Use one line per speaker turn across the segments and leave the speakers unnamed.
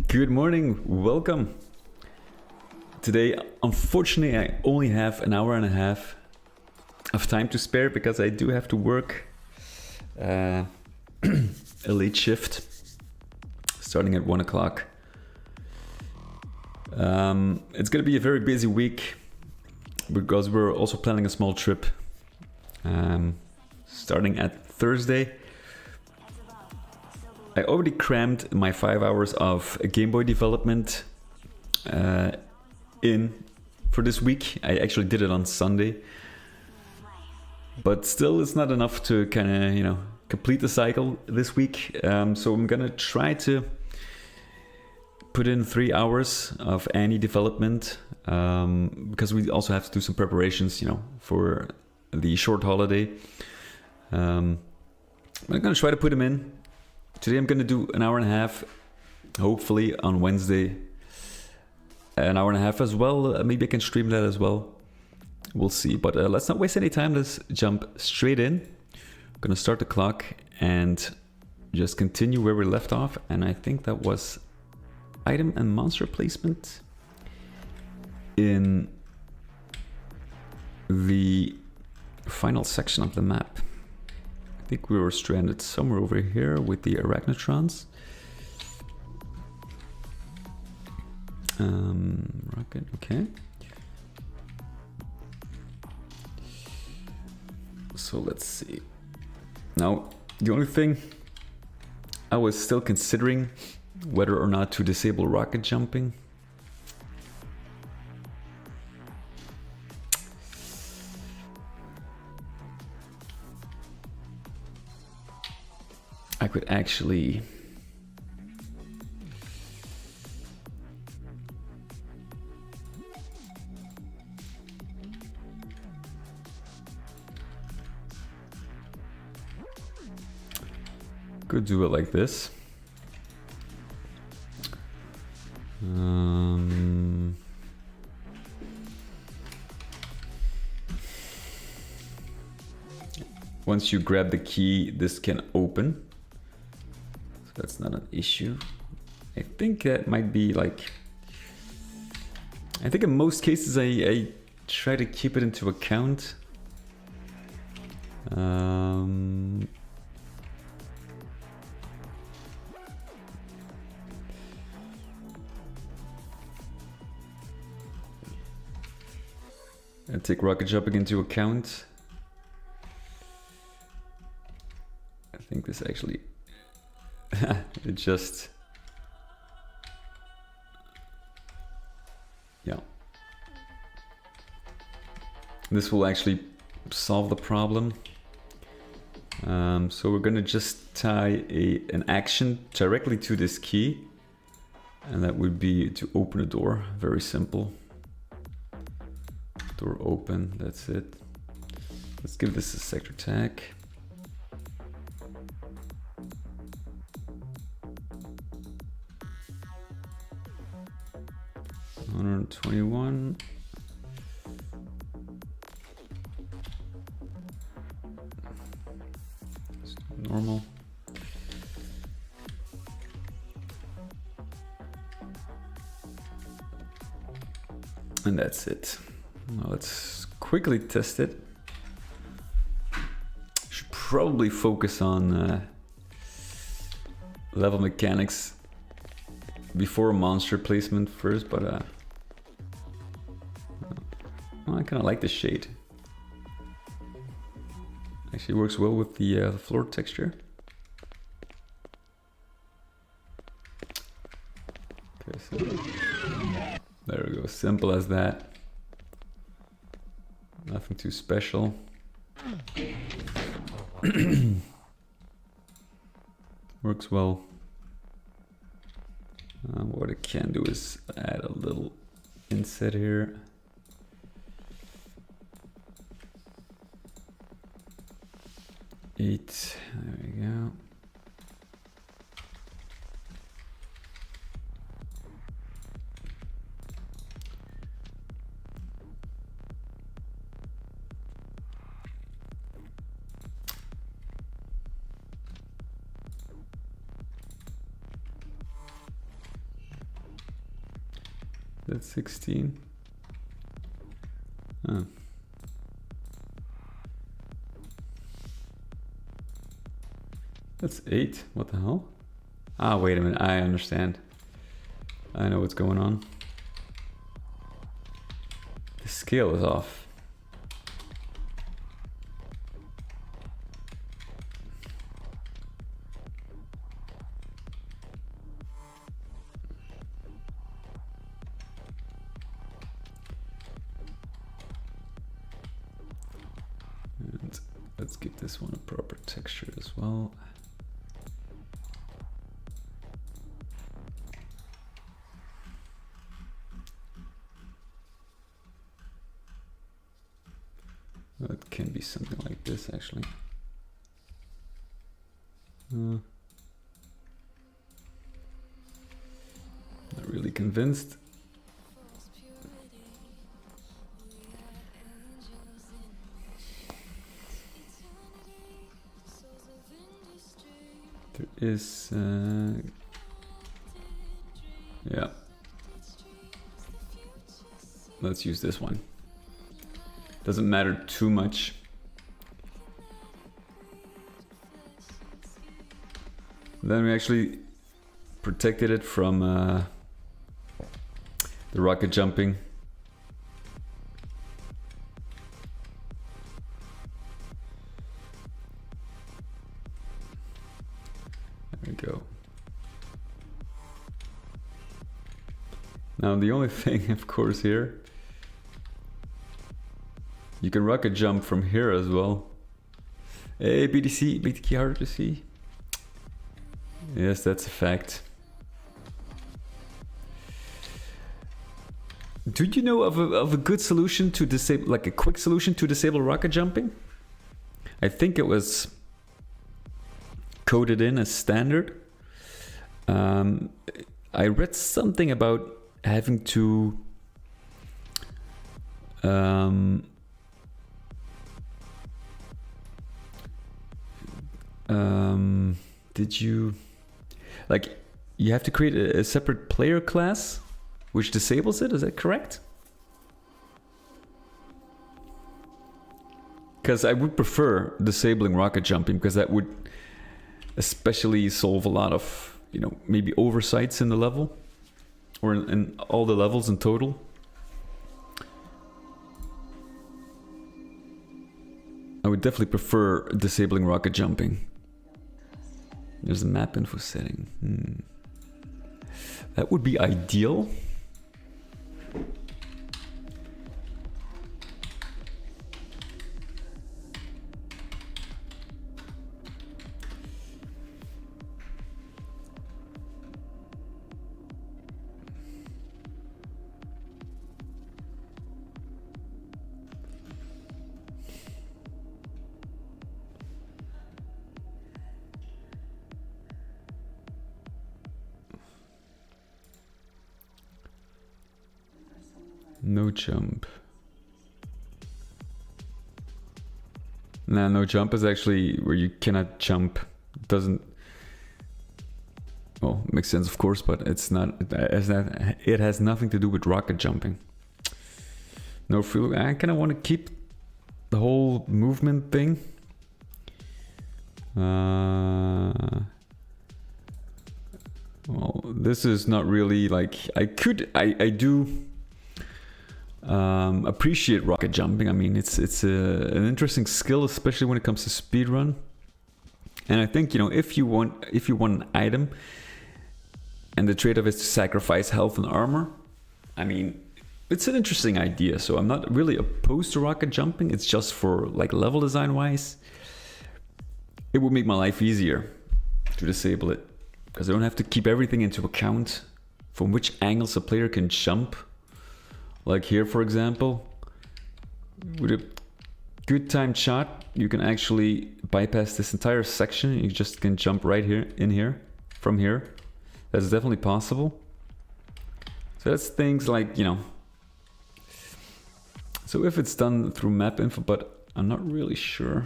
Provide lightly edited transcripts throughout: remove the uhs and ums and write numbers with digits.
Good morning, welcome. Today, unfortunately, I only have an hour and a half of time to spare because I do have to work a late shift starting at 1 o'clock. It's gonna be a very busy week because we're also planning a small trip starting at Thursday. I already crammed my 5 hours of Game Boy development in for this week. I actually did it on Sunday, but still it's not enough to kind of, complete the cycle this week. So I'm gonna try to put in 3 hours of any development because we also have to do some preparations, for the short holiday. I'm gonna try to put them in. Today I'm gonna do an hour and a half, hopefully on Wednesday an hour and a half as well. Maybe I can stream that as well. We'll see, but let's not waste any time. Let's jump straight in. I'm gonna start the clock and just continue where we left off. And I think that was item and monster placement in the final section of the map. I think we were stranded somewhere over here with the arachnotrons. Rocket, okay. So let's see. Now, the only thing I was still considering whether or not to disable rocket jumping. I could actually do it like this. Once you grab the key, this can open. That's not an issue. I think that might be like... I think in most cases I try to keep it into account. I take rocket jumping into account. I think this actually... it just... yeah. This will actually solve the problem. So we're gonna just tie an action directly to this key. And that would be to open a door. Very simple. Door open, that's it. Let's give this a sector tag. $121. Normal. And that's it. Now let's quickly test it. Should probably focus on level mechanics before monster placement first, but well, I kind of like the shade. Actually works well with the floor texture. Okay, so there we go, simple as that. Nothing too special. Works well. What I can do is add a little inset here. Eight. There we go. That's 16. Oh. That's 8. What the hell? Ah, wait a minute. I understand. I know what's going on. The scale is off. And let's give this one a proper texture as well. Well, it can be something like this actually. Not really convinced. There is, yeah. Let's use this one. Doesn't matter too much. Then we actually protected it from the rocket jumping. There we go. Now the only thing, of course, here, you can rocket jump from here as well. Hey, BTK hard to see. Yes, that's a fact. Do you know of a good solution to disable, like a quick solution to disable rocket jumping? I think it was coded in as standard. I read something about having to did you, like, you have to create a separate player class which disables it, is that correct? Because I would prefer disabling rocket jumping, because that would especially solve a lot of, you know, maybe oversights in the level, or in all the levels in total. I would definitely prefer disabling rocket jumping. There's a map info setting. That would be ideal. No jump. Nah, no jump is actually where you cannot jump. It doesn't. Well, makes sense, of course, but it's not. It has nothing to do with rocket jumping. No free. I kind of want to keep the whole movement thing. Well, this is not really like I do. Appreciate rocket jumping. I mean, it's an interesting skill, especially when it comes to speedrun. And I think, you know, if you want an item, and the trade-off is to sacrifice health and armor, I mean, it's an interesting idea. So I'm not really opposed to rocket jumping. It's just for like level design wise, it would make my life easier to disable it, because I don't have to keep everything into account from which angles a player can jump. Like here, for example, with a good timed shot, you can actually bypass this entire section. You just can jump right here, in here, from here. That's definitely possible. So that's things like, you know. So if it's done through map info, but I'm not really sure.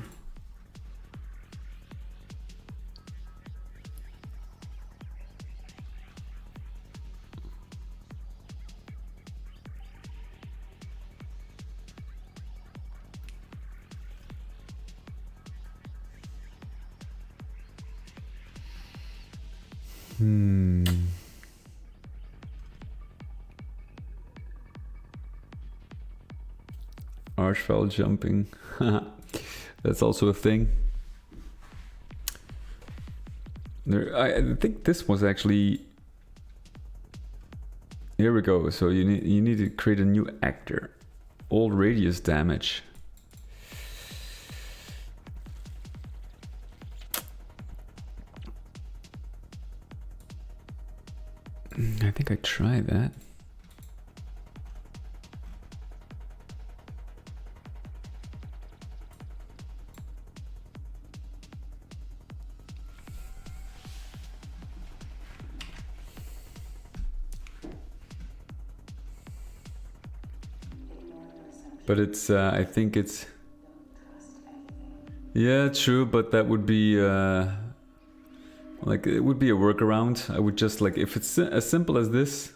Archfell jumping. That's also a thing. I think this was actually... Here we go. So you need to create a new actor. All radius damage. I think I tried that. But it's, I think it's... Yeah, true, but that would be... like, it would be a workaround. I would just, like, if it's as simple as this,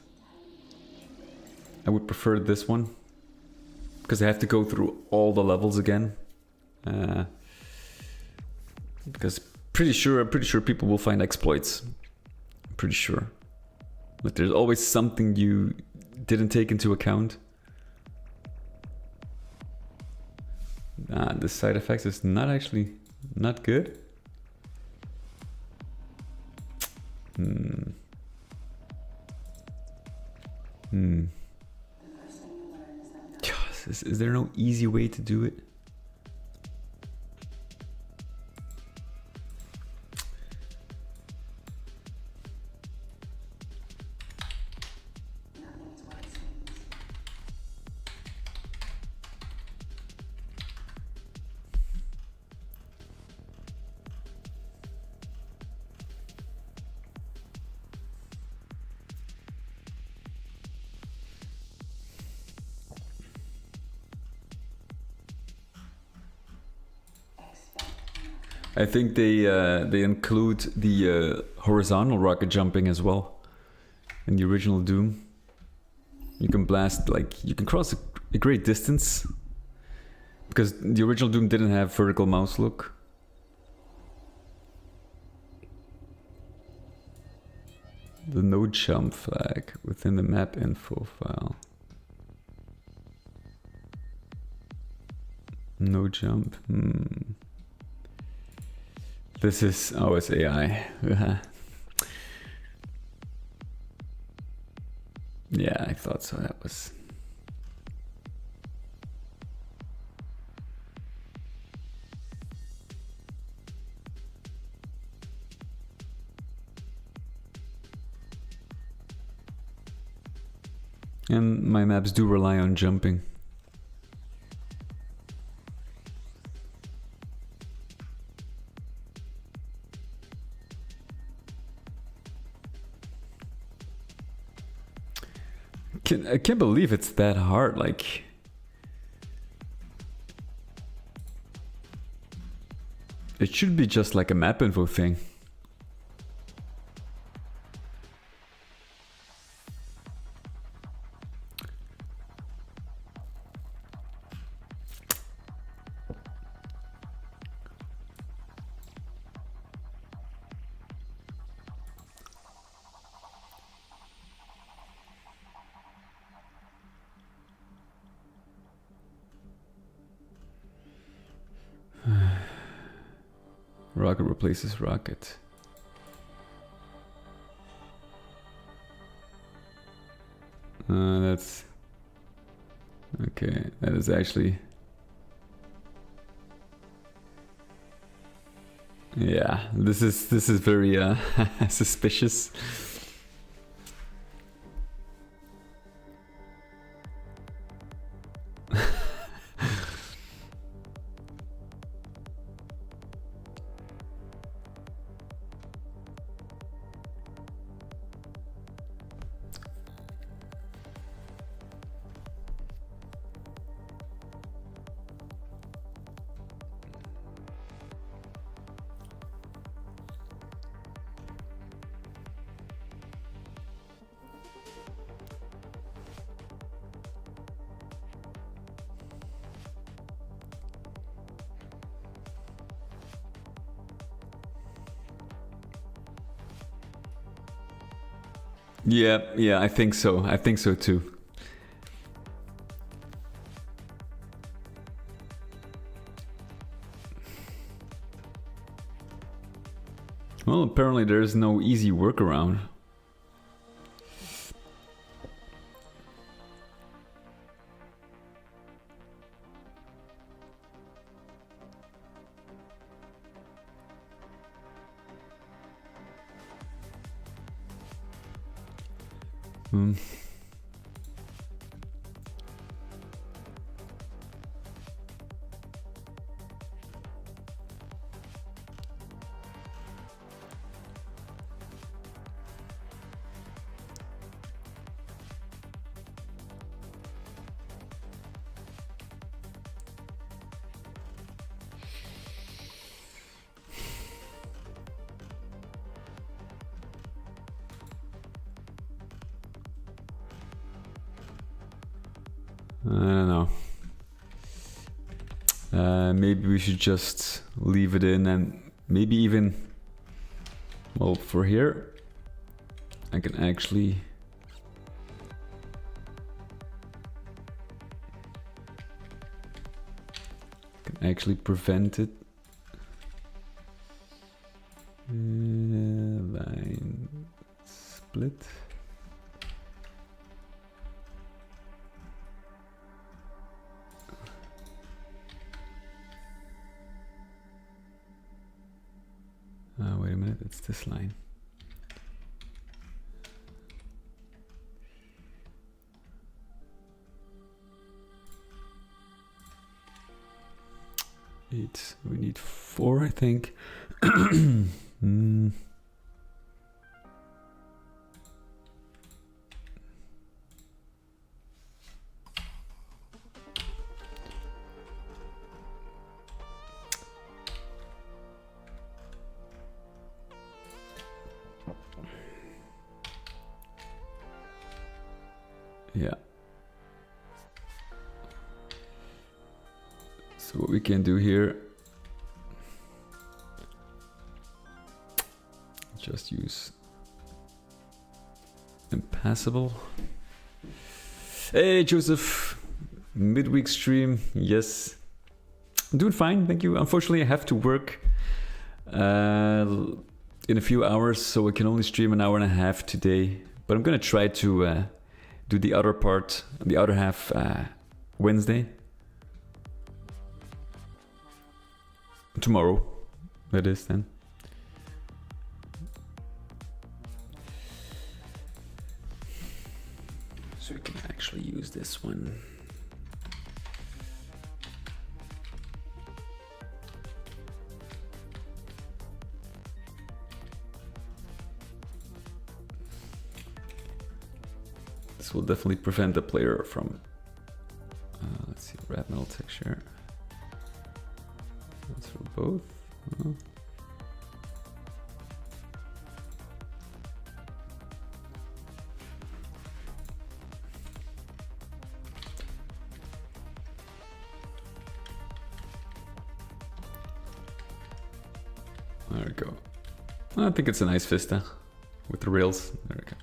I would prefer this one. Because I have to go through all the levels again. Because pretty sure people will find exploits. Pretty sure. Like, there's always something you didn't take into account. The side effects is not actually not good. Is there no easy way to do it? I think they include the horizontal rocket jumping as well in the original Doom. You can blast, like, you can cross a great distance because the original Doom didn't have vertical mouse look. The no jump flag within the map info file. No jump. This is... Oh, it's AI. Yeah, I thought so. That was... And my maps do rely on jumping. I can't believe it's that hard, like... It should be just like a map info thing. Rocket replaces rocket. That's... Okay, that is actually... Yeah, this is very suspicious. Yeah, I think so. I think so too. Well, apparently there's no easy workaround. I don't know. Maybe we should just leave it in, and maybe even, well, for here, I can actually prevent it. Line split. Wait a minute, it's this line. Eight. We need 4, I think. Yeah. So what we can do here, just use impassable. Hey Joseph, midweek stream, yes. I'm doing fine, thank you. Unfortunately I have to work in a few hours, so I can only stream an hour and a half today. But I'm gonna try to do the other part, the other half Wednesday. Tomorrow, that is then. So we can actually use this one. This will definitely prevent the player from, let's see, red metal texture. That's for both. There we go. I think it's a nice vista with the rails. There we go.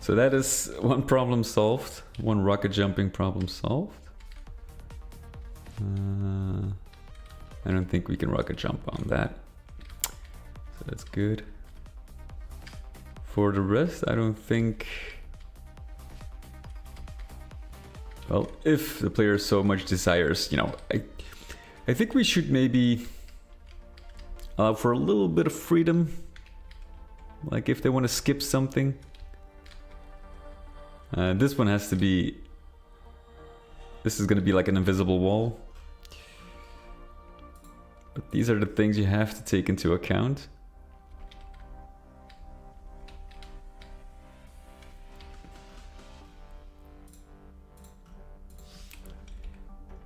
So that is one problem solved. One rocket jumping problem solved. I don't think we can rocket jump on that. So that's good. For the rest, I don't think... Well, if the player so much desires, you know, I think we should maybe allow for a little bit of freedom. Like if they want to skip something. This one has to be... This is going to be like an invisible wall. But these are the things you have to take into account.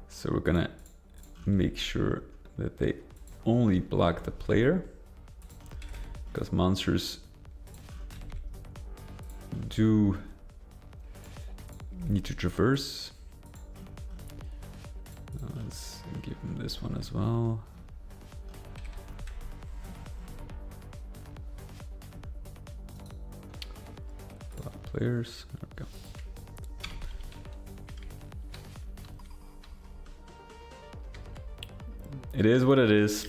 So we're gonna make sure that they only block the player, because monsters do need to traverse. Let's give them this one as well. Blah players. There we go. It is what it is.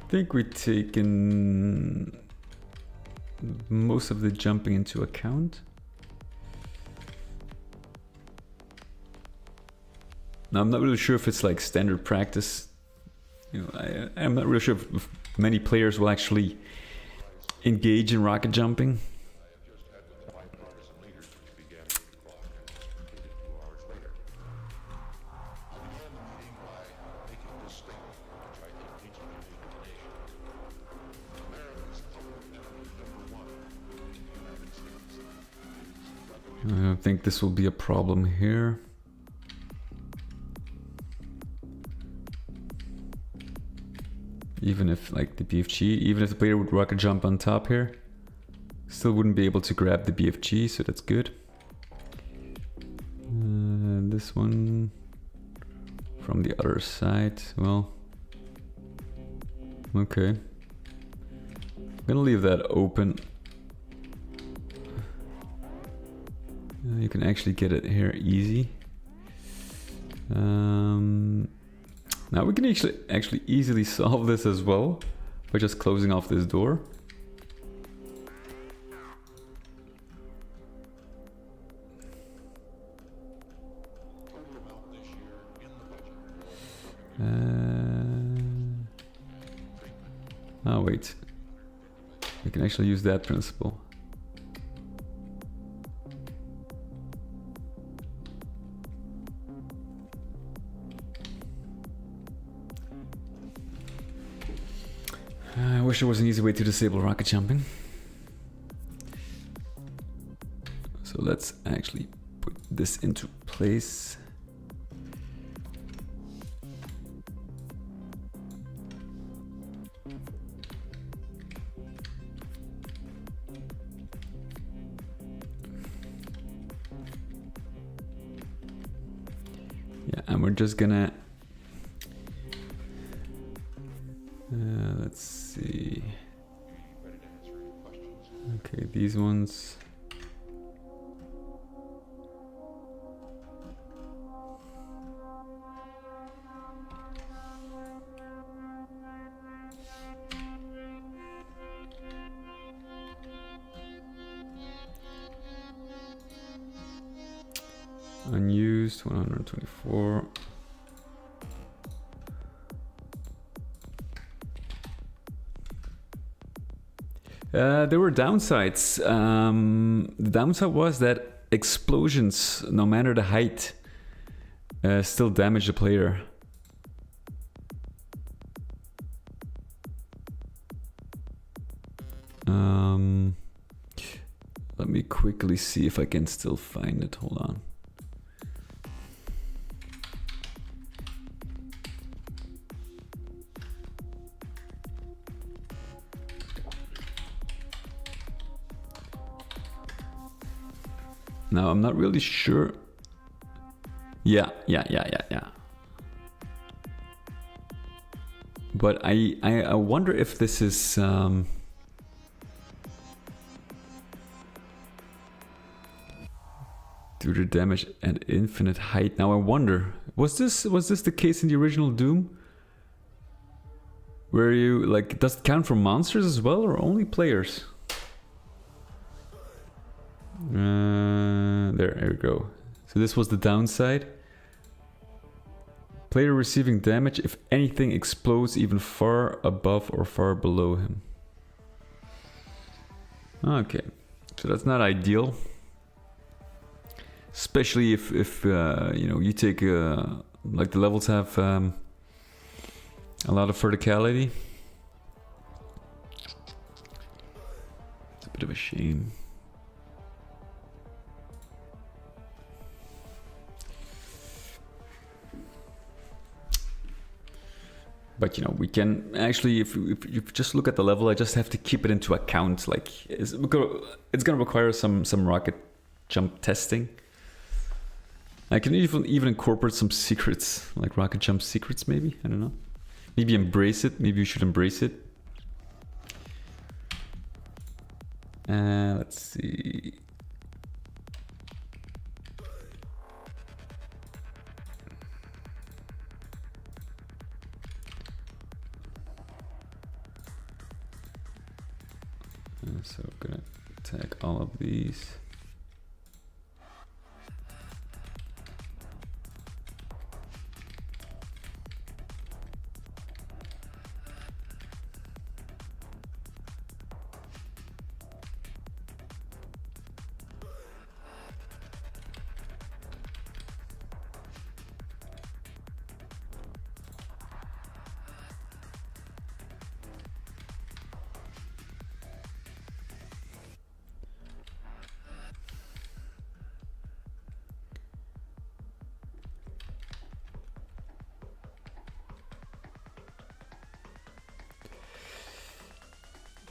I think we've taken most of the jumping into account. Now I'm not really sure if it's like standard practice. You know, I'm not really sure if many players will actually engage in rocket jumping. I don't think this will be a problem here. Even if like the BFG, even if the player would rocket jump on top here, still wouldn't be able to grab the BFG, so that's good. This one from the other side, well, okay. I'm gonna leave that open. You can actually get it here easy. Now we can actually easily solve this as well by just closing off this door. Oh wait, we can actually use that principle. I wish there was an easy way to disable rocket jumping. So let's actually put this into place. Yeah, and we're just gonna let's see. Okay, these ones. Unused 124. There were downsides. The downside was that explosions, no matter the height, still damage the player. Let me quickly see if I can still find it. Hold on. Now I'm not really sure. Yeah. But I wonder if this is due to damage at infinite height. Now I wonder, was this the case in the original Doom? Where you like, does it count for monsters as well or only players? There we go. So this was the downside. Player receiving damage if anything explodes even far above or far below him. Okay, so that's not ideal. Especially if you know, you take like the levels have a lot of verticality. It's a bit of a shame. But you know, we can actually, if you just look at the level, I just have to keep it into account. Like it's gonna require some rocket jump testing. I can even incorporate some secrets, like rocket jump secrets maybe, I don't know. Maybe embrace it, maybe you should embrace it. Let's see. So I'm gonna tag all of these.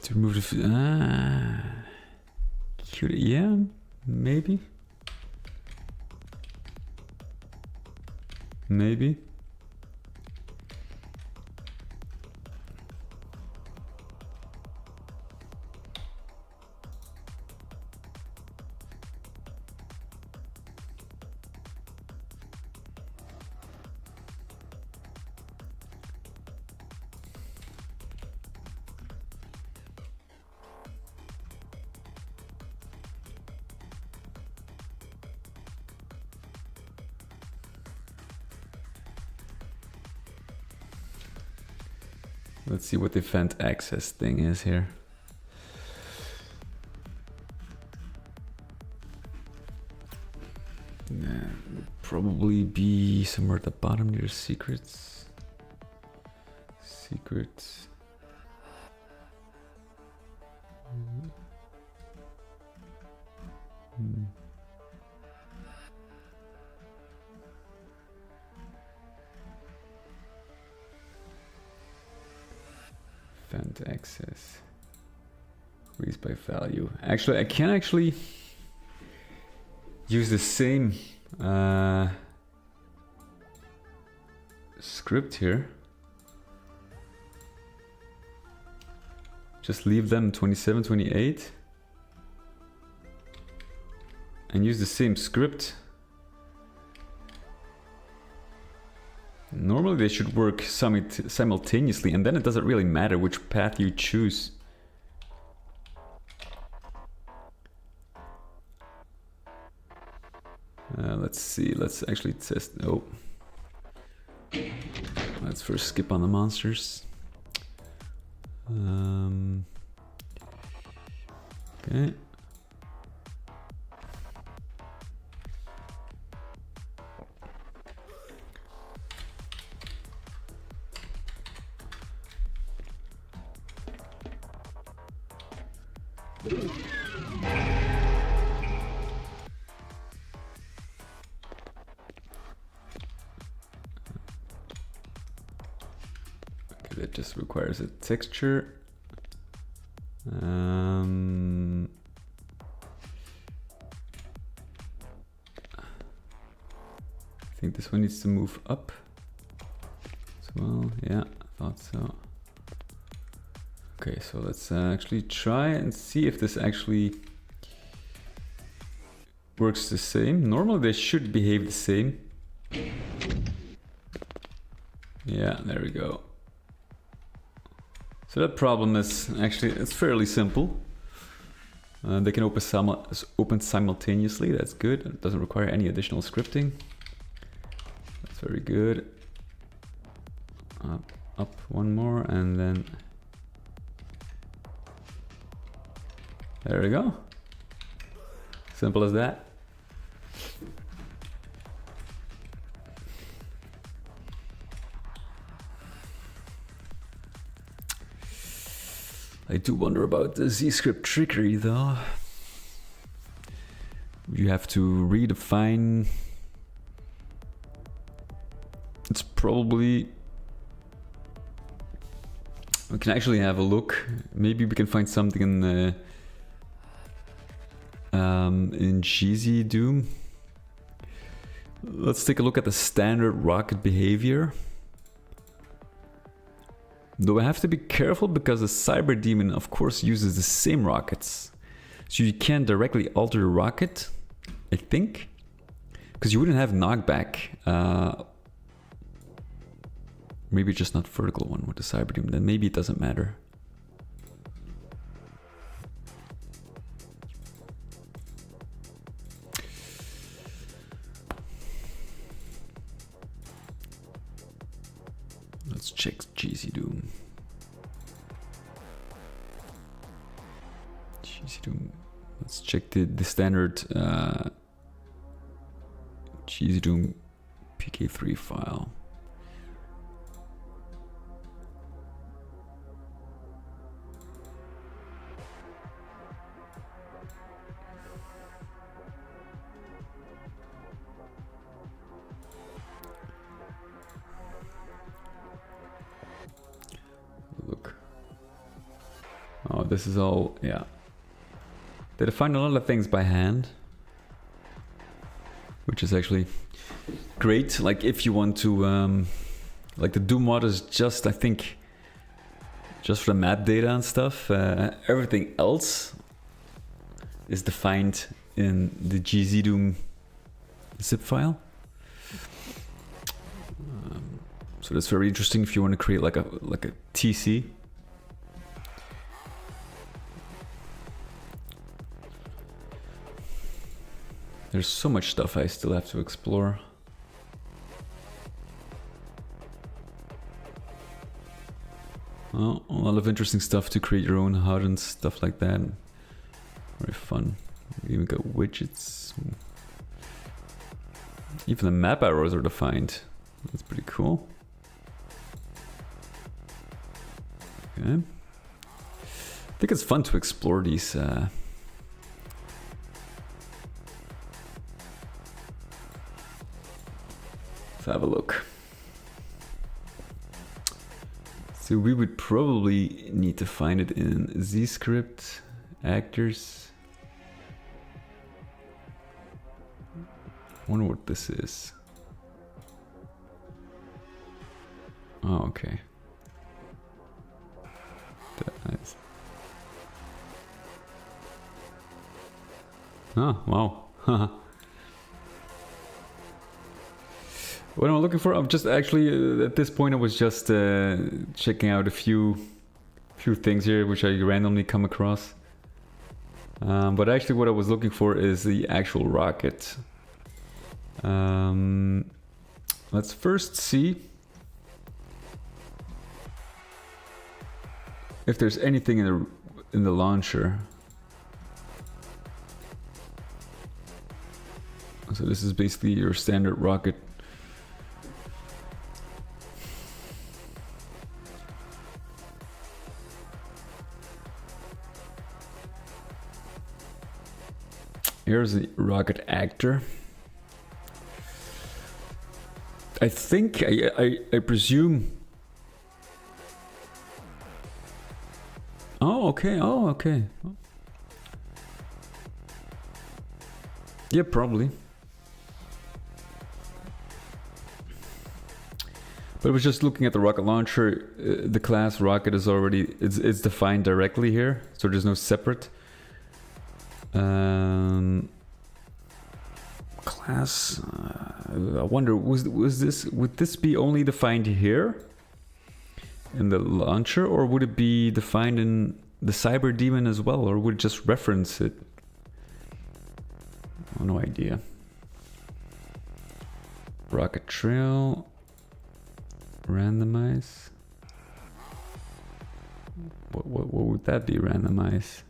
To remove the cute, yeah, maybe. Let's see what the event access thing is here. Would probably be somewhere at the bottom near secrets. Secrets. Event access. Increase by value. Actually, I can actually use the same script here. Just leave them 27, 28 and use the same script. Normally they should work simultaneously, and then it doesn't really matter which path you choose. Let's see, let's actually test. Oh, let's first skip on the monsters. Okay. That just requires a texture. I think this one needs to move up as well. Yeah, I thought so. Okay, so let's actually try and see if this actually works the same. Normally they should behave the same. Yeah, there we go. So that problem is actually, it's fairly simple. They can open simultaneously, that's good. It doesn't require any additional scripting. That's very good. Up one more, and then there we go. Simple as that. I do wonder about the Z-script trickery though. You have to redefine. It's probably... We can actually have a look. Maybe we can find something in the in GZdoom. Let's take a look at the standard rocket behavior. Though I have to be careful because the Cyber Demon of course uses the same rockets. So you can't directly alter the rocket, I think. Because you wouldn't have knockback. Maybe just not vertical one with the Cyber Demon, then maybe it doesn't matter. Let's check GZdoom. GZdoom. Let's check the standard GZdoom PK3 file. Look. Oh, this is all, yeah. They define a lot of things by hand, which is actually great. Like if you want to, like the Doom mod is just, I think, just for the map data and stuff. Everything else is defined in the GZdoom zip file. So that's very interesting if you want to create like a TC. There's so much stuff I still have to explore. Well, a lot of interesting stuff to create your own HUD and stuff like that. Very fun. We even got widgets. Even the map arrows are defined. That's pretty cool. Okay. I think it's fun to explore these. Let's have a look. So we would probably need to find it in ZScript, actors. I wonder what this is. Oh, okay. Nice. Oh, wow. What am I looking for? I'm just actually, at this point I was just checking out a few things here which I randomly come across. But actually what I was looking for is the actual rocket. Let's first see if there's anything in the launcher. So this is basically your standard rocket. Here's the rocket actor. I think, I presume. Oh, okay. Oh, okay. Yeah, probably. But I was just looking at the rocket launcher. The class rocket is already, it's defined directly here, so there's no separate class. I wonder, would this be only defined here in the launcher, or would it be defined in the Cyber Demon as well, or would it just reference it? Oh, no idea. Rocket trail, randomize. What would that be? Randomize.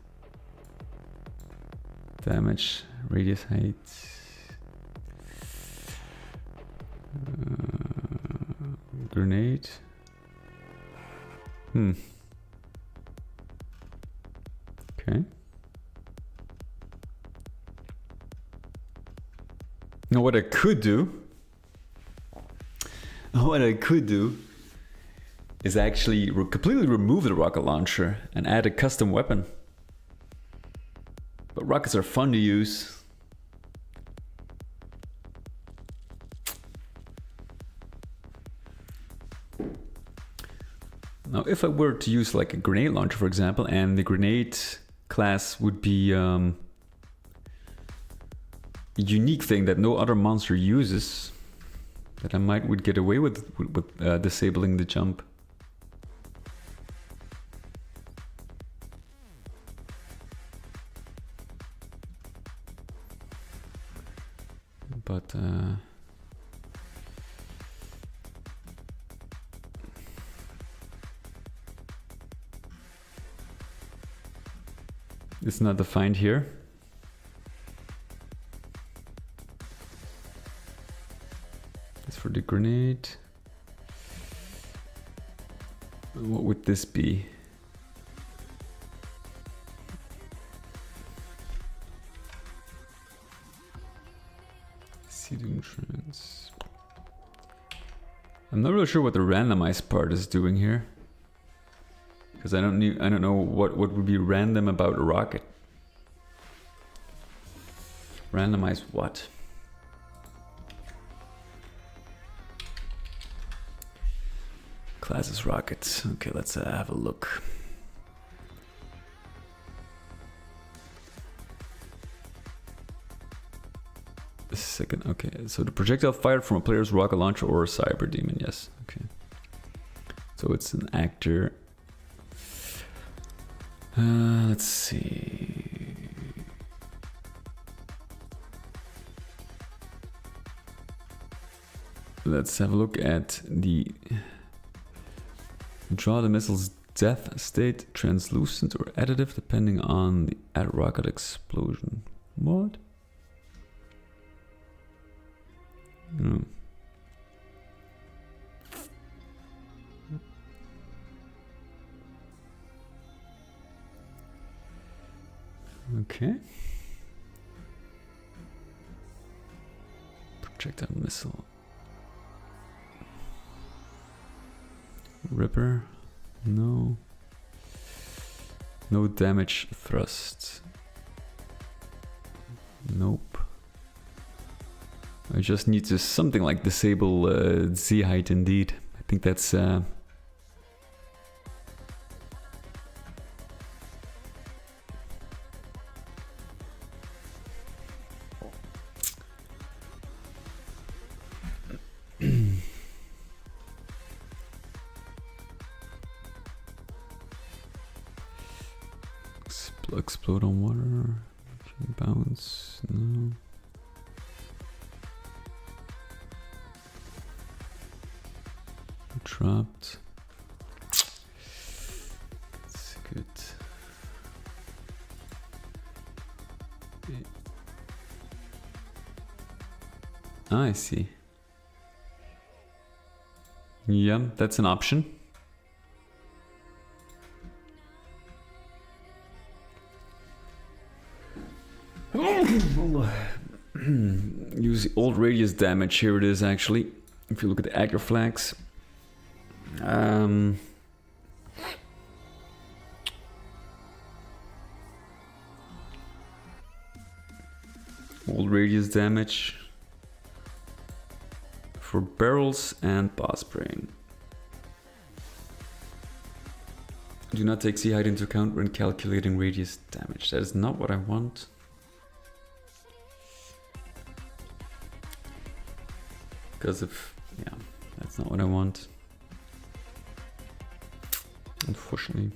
Damage, radius, height. Grenade. Okay. Now what I could do is actually completely remove the rocket launcher and add a custom weapon. But rockets are fun to use. Now, if I were to use like a grenade launcher, for example, and the grenade class would be a unique thing that no other monster uses, that I would get away with disabling the jump. But it's not defined here. As for the grenade, what would this be? GZdoom trans. I'm not really sure what the randomized part is doing here, because I don't know what would be random about a rocket. Randomize what? Classes rockets. Okay, let's have a look. Second, okay. So the projectile fired from a player's rocket launcher or a cyber demon. Yes. Okay. So it's an actor. Let's see. Let's have a look at the draw the missile's death state, translucent or additive, depending on the rocket explosion. What? No. Okay. Projectile missile. Ripper. No. No damage thrust. Nope. I just need to something like disable Z height indeed. I think that's explode on water. Bounce. No. Trapped. That's good. Ah, I see. Yeah, that's an option. Use the old radius damage. Here it is actually. If you look at the aggro flags. Old radius damage for barrels and boss brain. Do not take Z height into account when calculating radius damage. That is not what I want. Because of, yeah, that's not what I want. Unfortunately.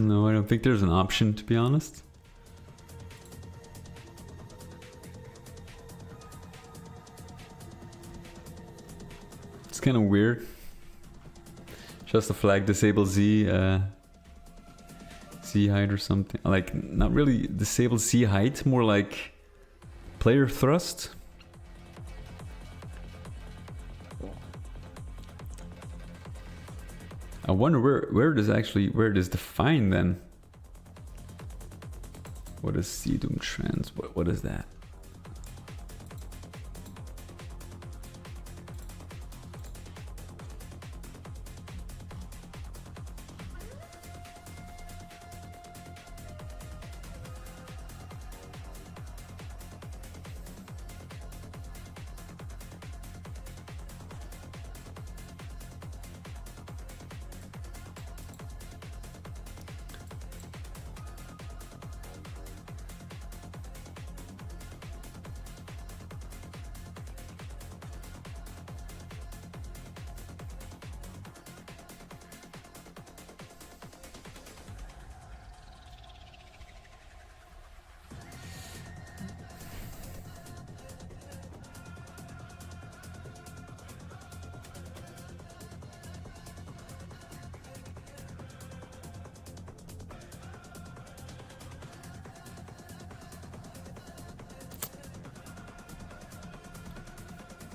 No, I don't think there's an option, to be honest. It's kind of weird. Just a flag disable Z, Z height or something. Like, not really disable Z height, more like player thrust. I wonder where it is defined then. What is GZdoom trans? What is that?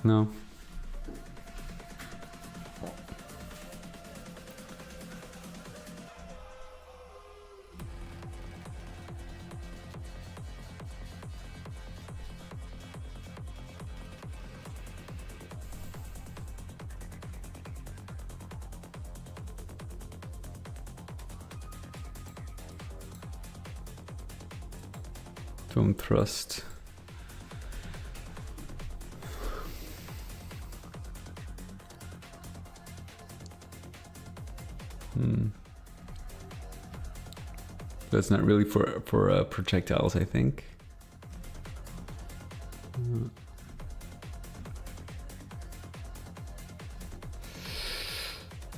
No. Don't thrust. That's not really for projectiles, I think.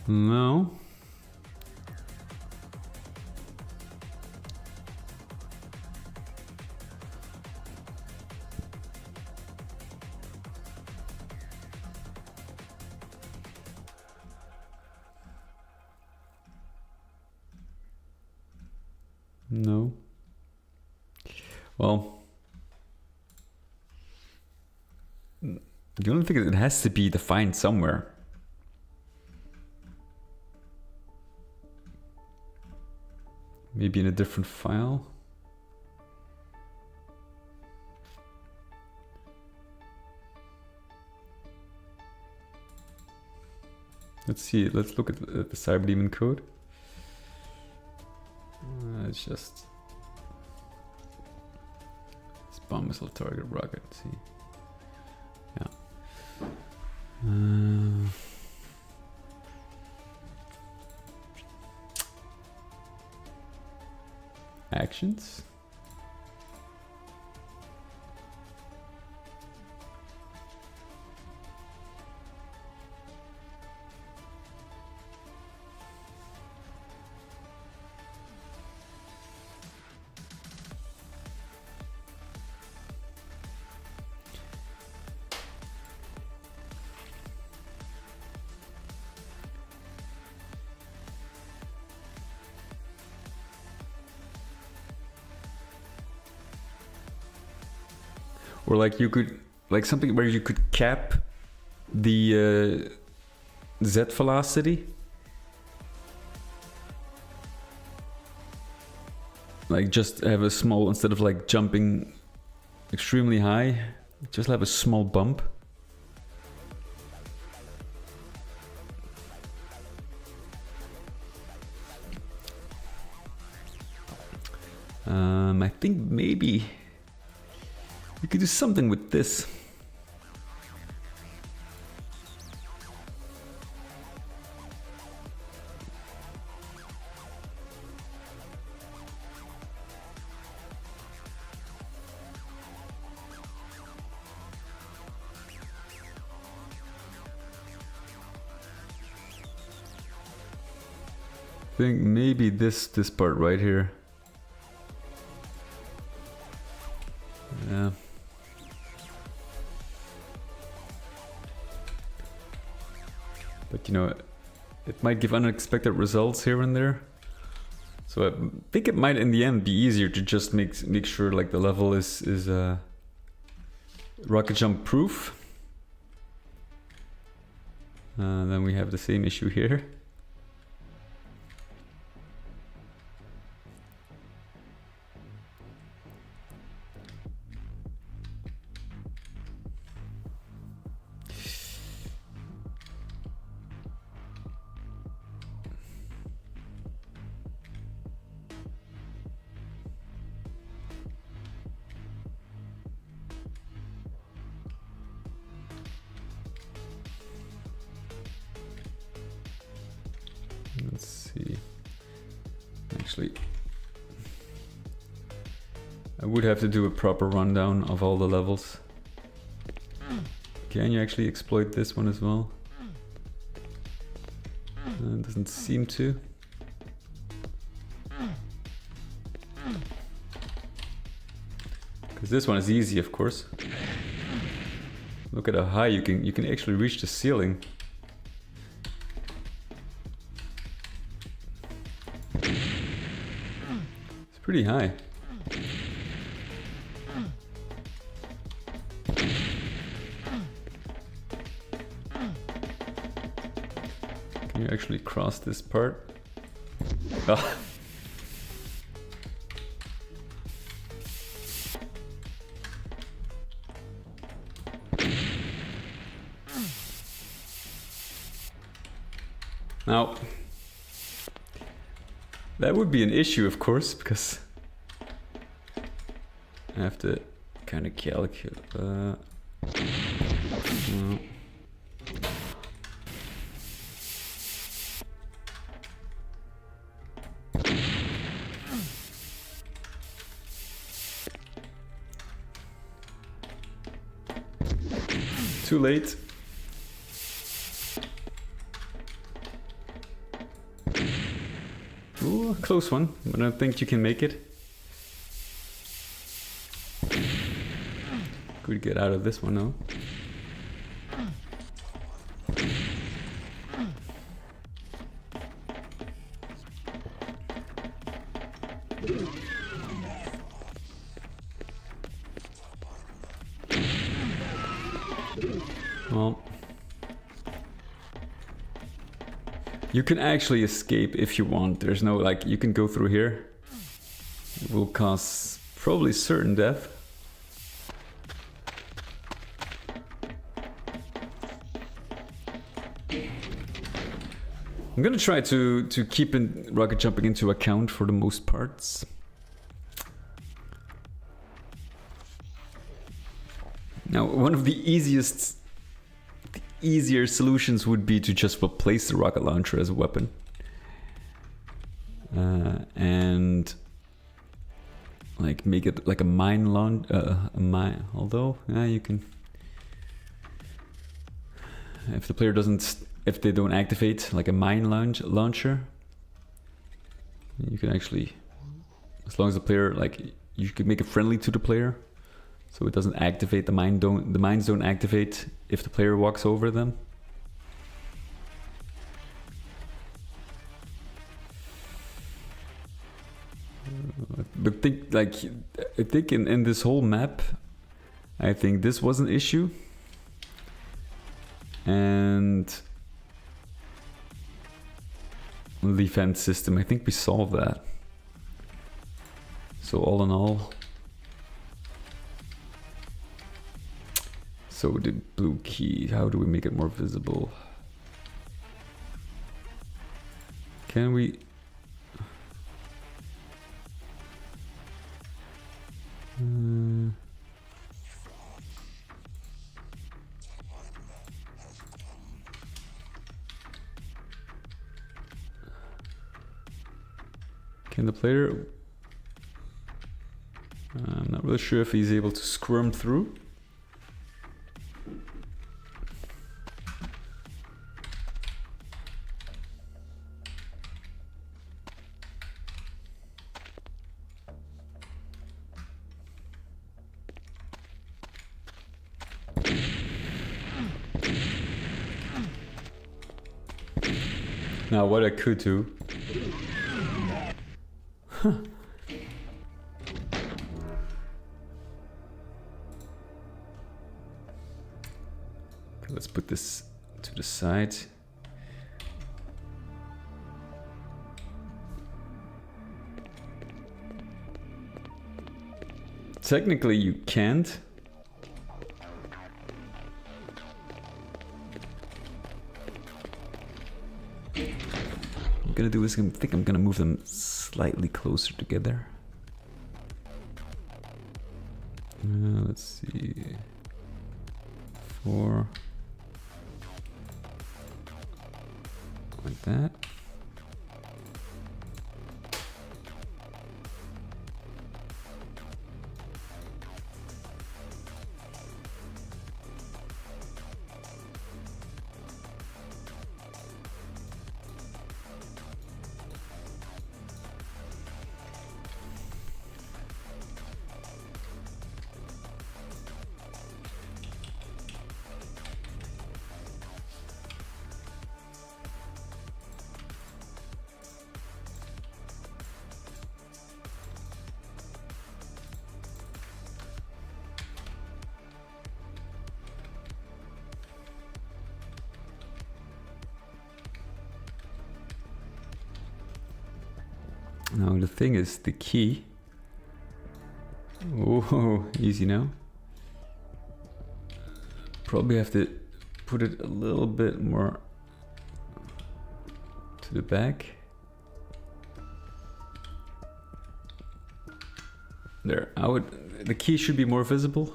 No. No. Well, the only thing is it has to be defined somewhere. Maybe in a different file. Let's see. Let's look at the Cyberdemon code. It's just bomb missile target rocket. Let's see, yeah. Actions. Or like you could, like something where you could cap the Z velocity. Like just have a small, instead of like jumping extremely high, just have a small bump. I think maybe you could do something with this. think maybe this part right here. Yeah. But you know, it might give unexpected results here and there. So I think it might in the end be easier to just make sure like the level is rocket jump proof. Then we have the same issue here. Let's see. Actually, I would have to do a proper rundown of all the levels. Can you actually exploit this one as well? Doesn't seem to. Because this one is easy, of course. Look at how high you can actually reach the ceiling. It's pretty high. Can you actually cross this part? Oh. Now, that would be an issue, of course, because I have to kind of calculate. No. Too late. Ooh, close one, but I don't think you can make it. Could get out of this one now. Well, you can actually escape if you want. There's no, like, you can go through here. It will cause probably certain death. I'm gonna try to keep rocket jumping into account for the most parts. Now, one of the easier solutions would be to just replace the rocket launcher as a weapon. And like make it like a mine launch, although you can, if the player if they don't activate like a mine launcher, you can actually, as long as the player, like, you can make it friendly to the player, so it doesn't activate, the mines don't activate if the player walks over them. But I think in this whole map, I think this was an issue. And the defense system, I think we solved that. So all in all, so the blue key, how do we make it more visible? Can we? Can the player? I'm not really sure if he's able to squirm through. Now what I could do... Huh. Okay, let's put this to the side. Technically you can't. What I'm gonna do is I think I'm gonna move them slightly closer together. Let's see. 4. Like that. Now the thing is, the key. Oh, easy now. Probably have to put it a little bit more to the back. There, the key should be more visible.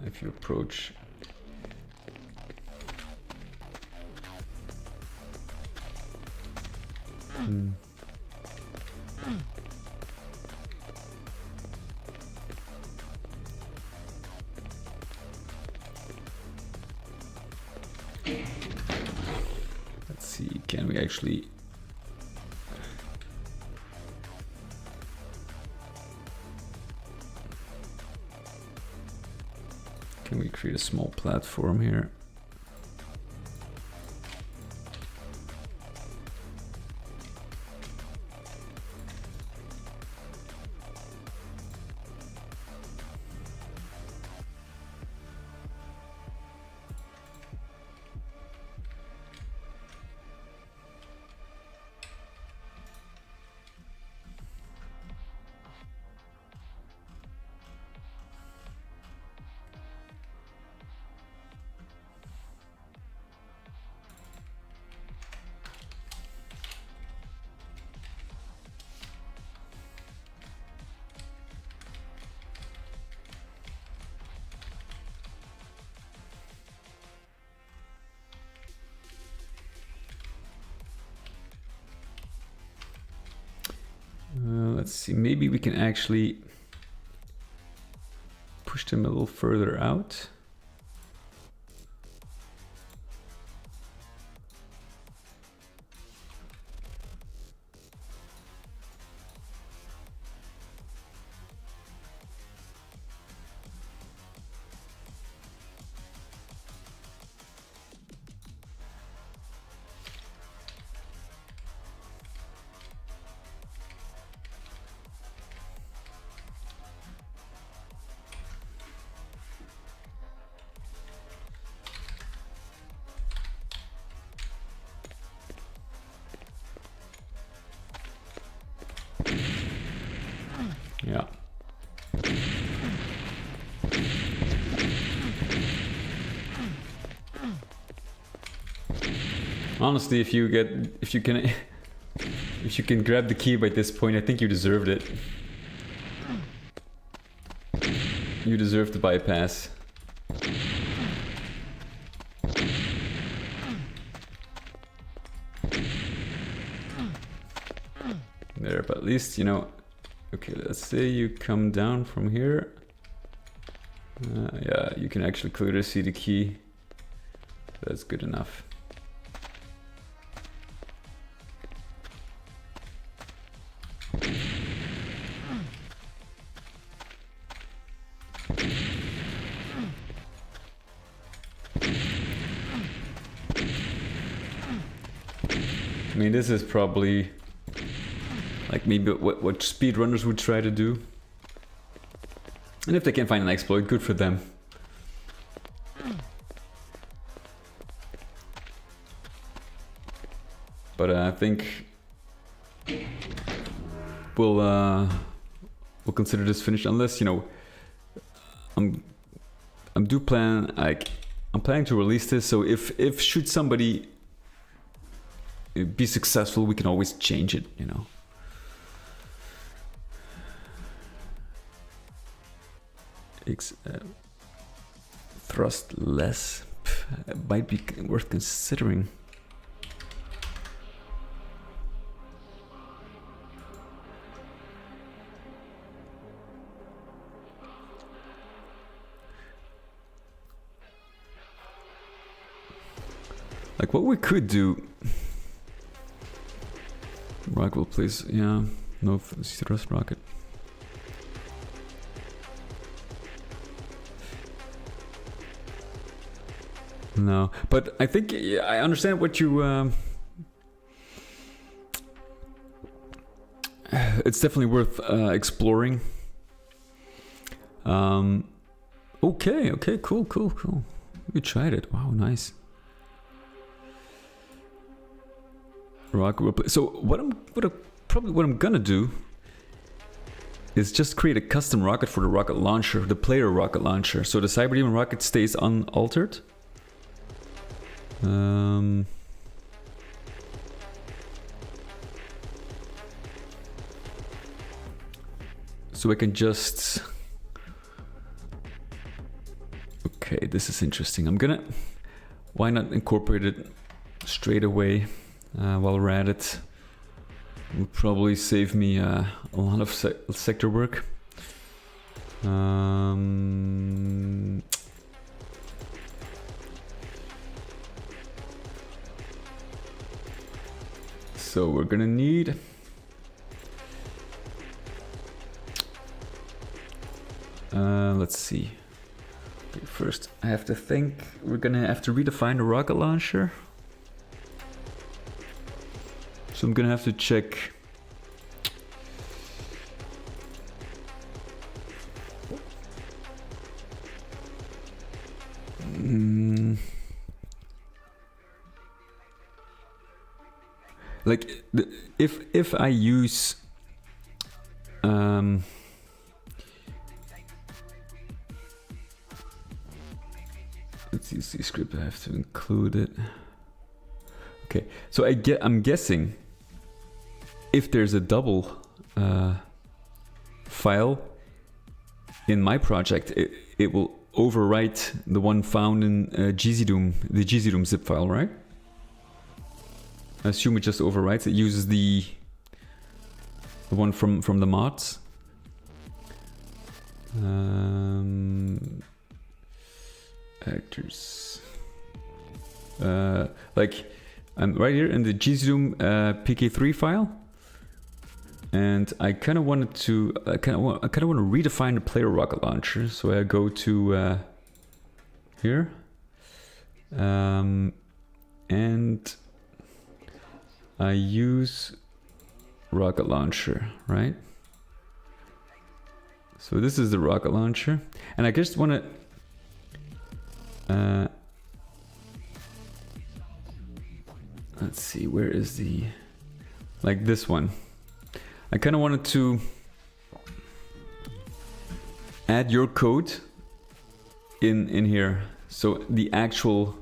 If you approach. Let's see, can we actually... Can we create a small platform here? Let's see, maybe we can actually push them a little further out. Yeah. Honestly, if you can grab the key by this point, I think you deserved it. You deserve the bypass. There, but at least, you know, okay, let's say you come down from here. Yeah, you can actually clearly see the key. That's good enough. mean, this is probably like maybe what speedrunners would try to do. And if they can find an exploit, good for them. But I think we'll consider this finished, unless, you know, I'm planning to release this. So if should somebody be successful, we can always change it, you know. Thrust less might be worth considering. Like what we could do. Rocket will please, yeah, no thrust rocket. No, but I think I understand what you. It's definitely worth exploring. Okay, cool. You tried it. Wow, nice. Rocket. So what I'm gonna do is just create a custom rocket for the rocket launcher, the player rocket launcher. So the Cyberdemon rocket stays unaltered. So I can just... Okay, this is interesting. Why not incorporate it straight away while we're at it? Will probably save me a lot of sector work. So we're gonna need let's see. Okay, first I have to think. We're gonna have to redefine the rocket launcher. So I'm gonna have to check. Like if I use let's use the script. I have to include it. Okay, so I'm guessing if there's a double file in my project, it will overwrite the one found in GZdoom, the GZdoom zip file, right? I assume it just overwrites. It uses the one from the mods. Actors. Like I'm right here in the GZdoom PK3 file, and I kind of wanted to. I kind of want to redefine the player rocket launcher. So I go to here, and I use rocket launcher, right? So this is the rocket launcher, and I just want to let's see, where is the, like this one. I kind of wanted to add your code in here. So the actual,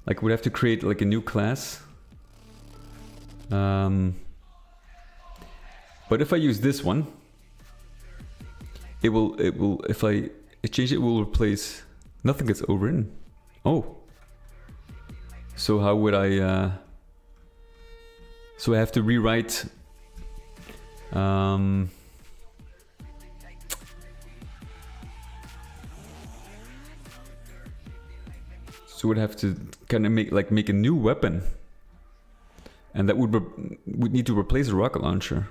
like we'd have to create like a new class. But if I use this one, it will, if I change it, will replace, nothing gets overwritten. Oh. So how would I, so I have to rewrite, so we'd have to kind of make a new weapon, and that would need to replace the rocket launcher.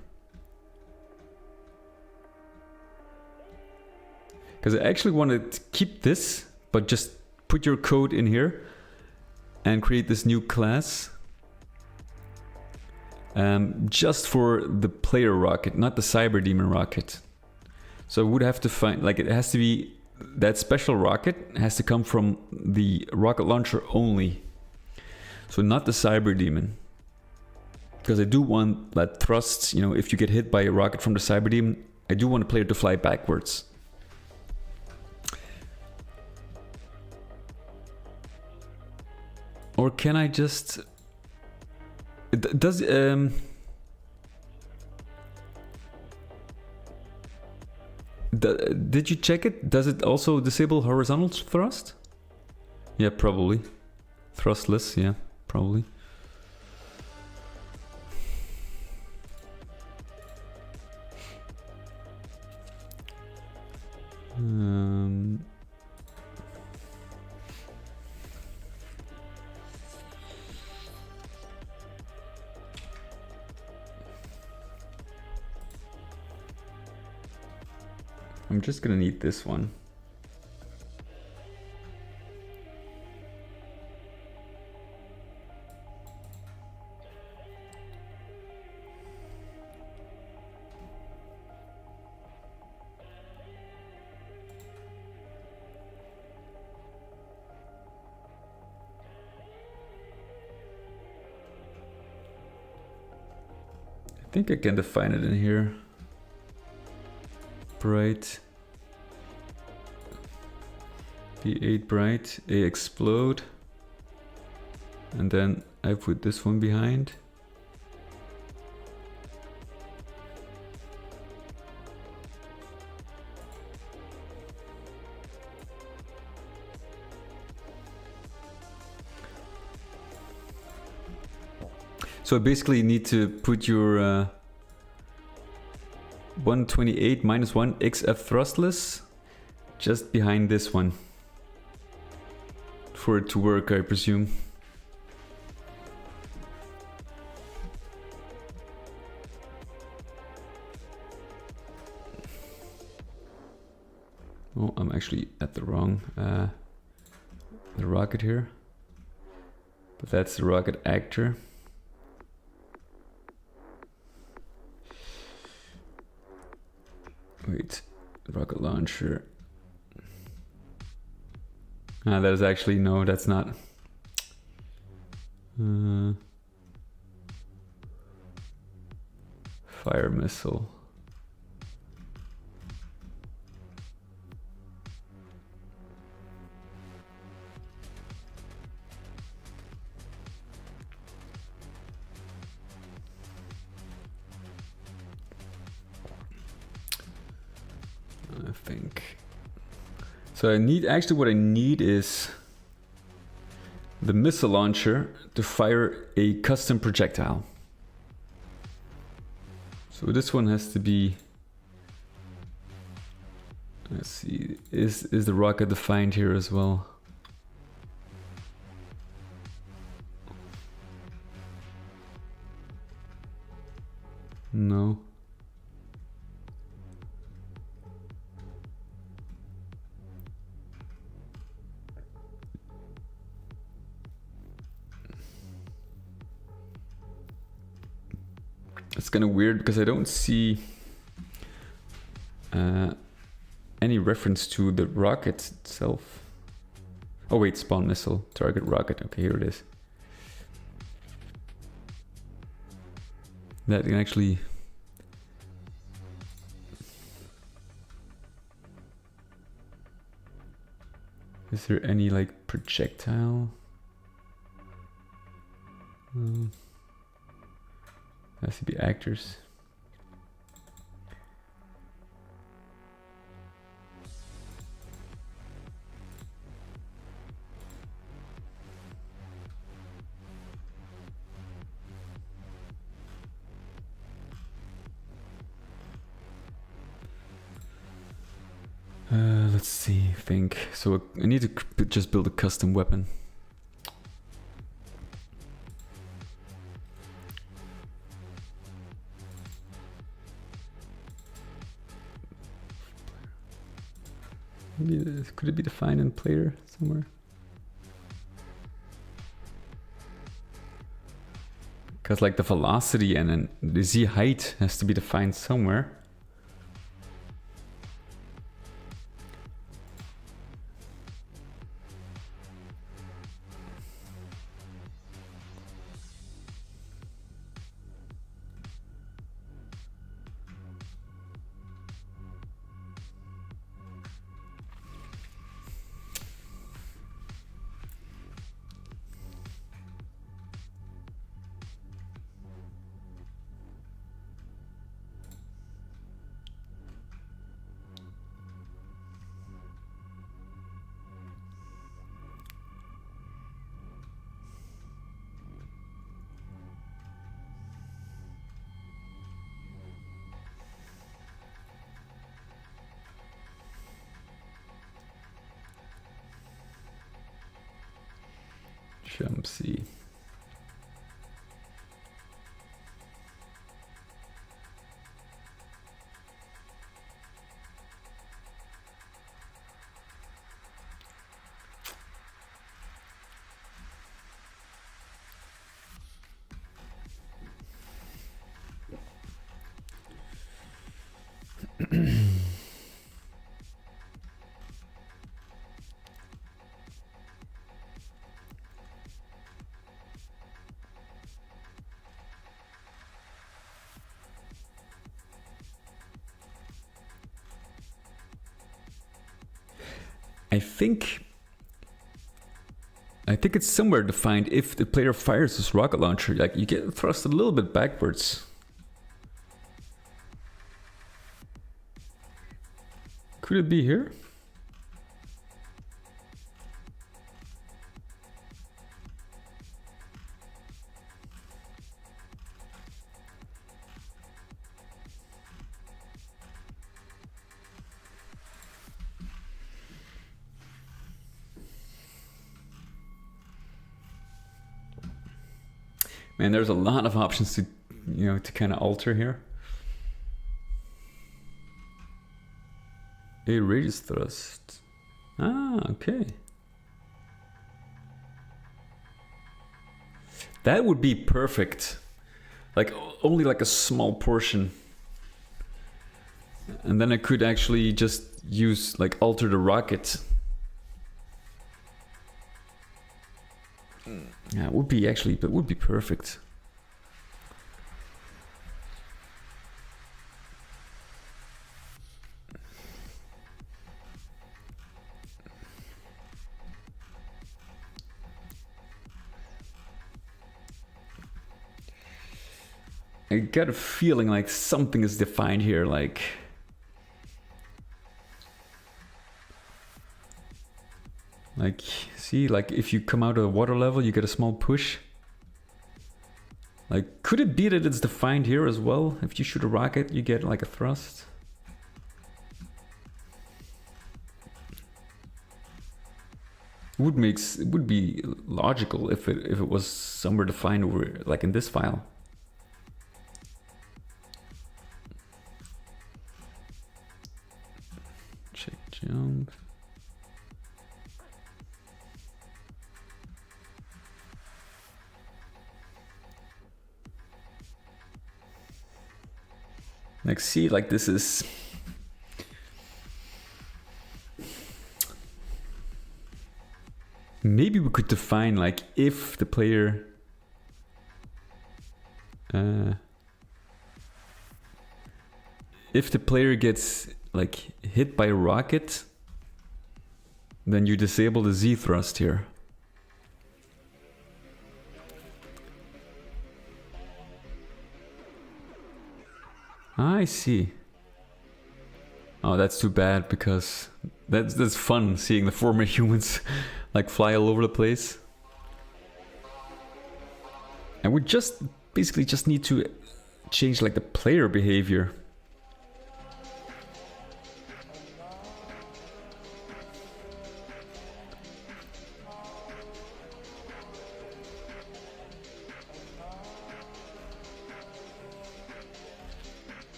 Because I actually want to keep this, but just put your code in here and create this new class. just for the player rocket, not the Cyber Demon rocket. So I would have to find, like, it has to be, that special rocket has to come from the rocket launcher only. So not the Cyber Demon. Because I do want that thrust, you know, if you get hit by a rocket from the Cyber Demon, I do want the player to fly backwards. Or can I just... Did you check it? Does it also disable horizontal thrust? Yeah, probably. Thrustless, yeah, probably. I'm just gonna need this one. I think I can define it in here. Bright. B8 bright, A explode. And then I put this one behind. So I basically need to put your 128 minus 1 XF thrustless just behind this one for it to work, I presume. Oh, I'm actually at the wrong the rocket here, but that's the rocket actor. Wait, rocket launcher. That is actually, no, that's not. Fire missile. I think. So I need, actually what I need is the missile launcher to fire a custom projectile. So this one has to be, let's see, is the rocket defined here as well? No. It's kind of weird because I don't see any reference to the rocket itself. Oh wait, spawn missile, target rocket. Okay, here it is. That can actually... Is there any like projectile? Has to be actors. Let's see, think. So I need to just build a custom weapon. Maybe could it be defined in player somewhere? Because like the velocity and then the Z height has to be defined somewhere. Jump C. I think it's somewhere defined if the player fires this rocket launcher, like you get thrust a little bit backwards. Could it be here? Man, there's a lot of options to, to kind of alter here. A radius thrust. Ah, okay. That would be perfect. Like only like a small portion. And then I could actually just use alter the rocket. Yeah, it would be perfect. I got a feeling like something is defined here, see, if you come out of the water level, you get a small push. Could it be that it's defined here as well? If you shoot a rocket, you get a thrust. It would be logical if it was somewhere defined over in this file. Check jump. See, this is... Maybe we could define, if the player... if the player gets, hit by a rocket, then you disable the Z thrust here. I see. Oh, that's too bad, because that's fun seeing the former humans fly all over the place. And we basically just need to change the player behavior.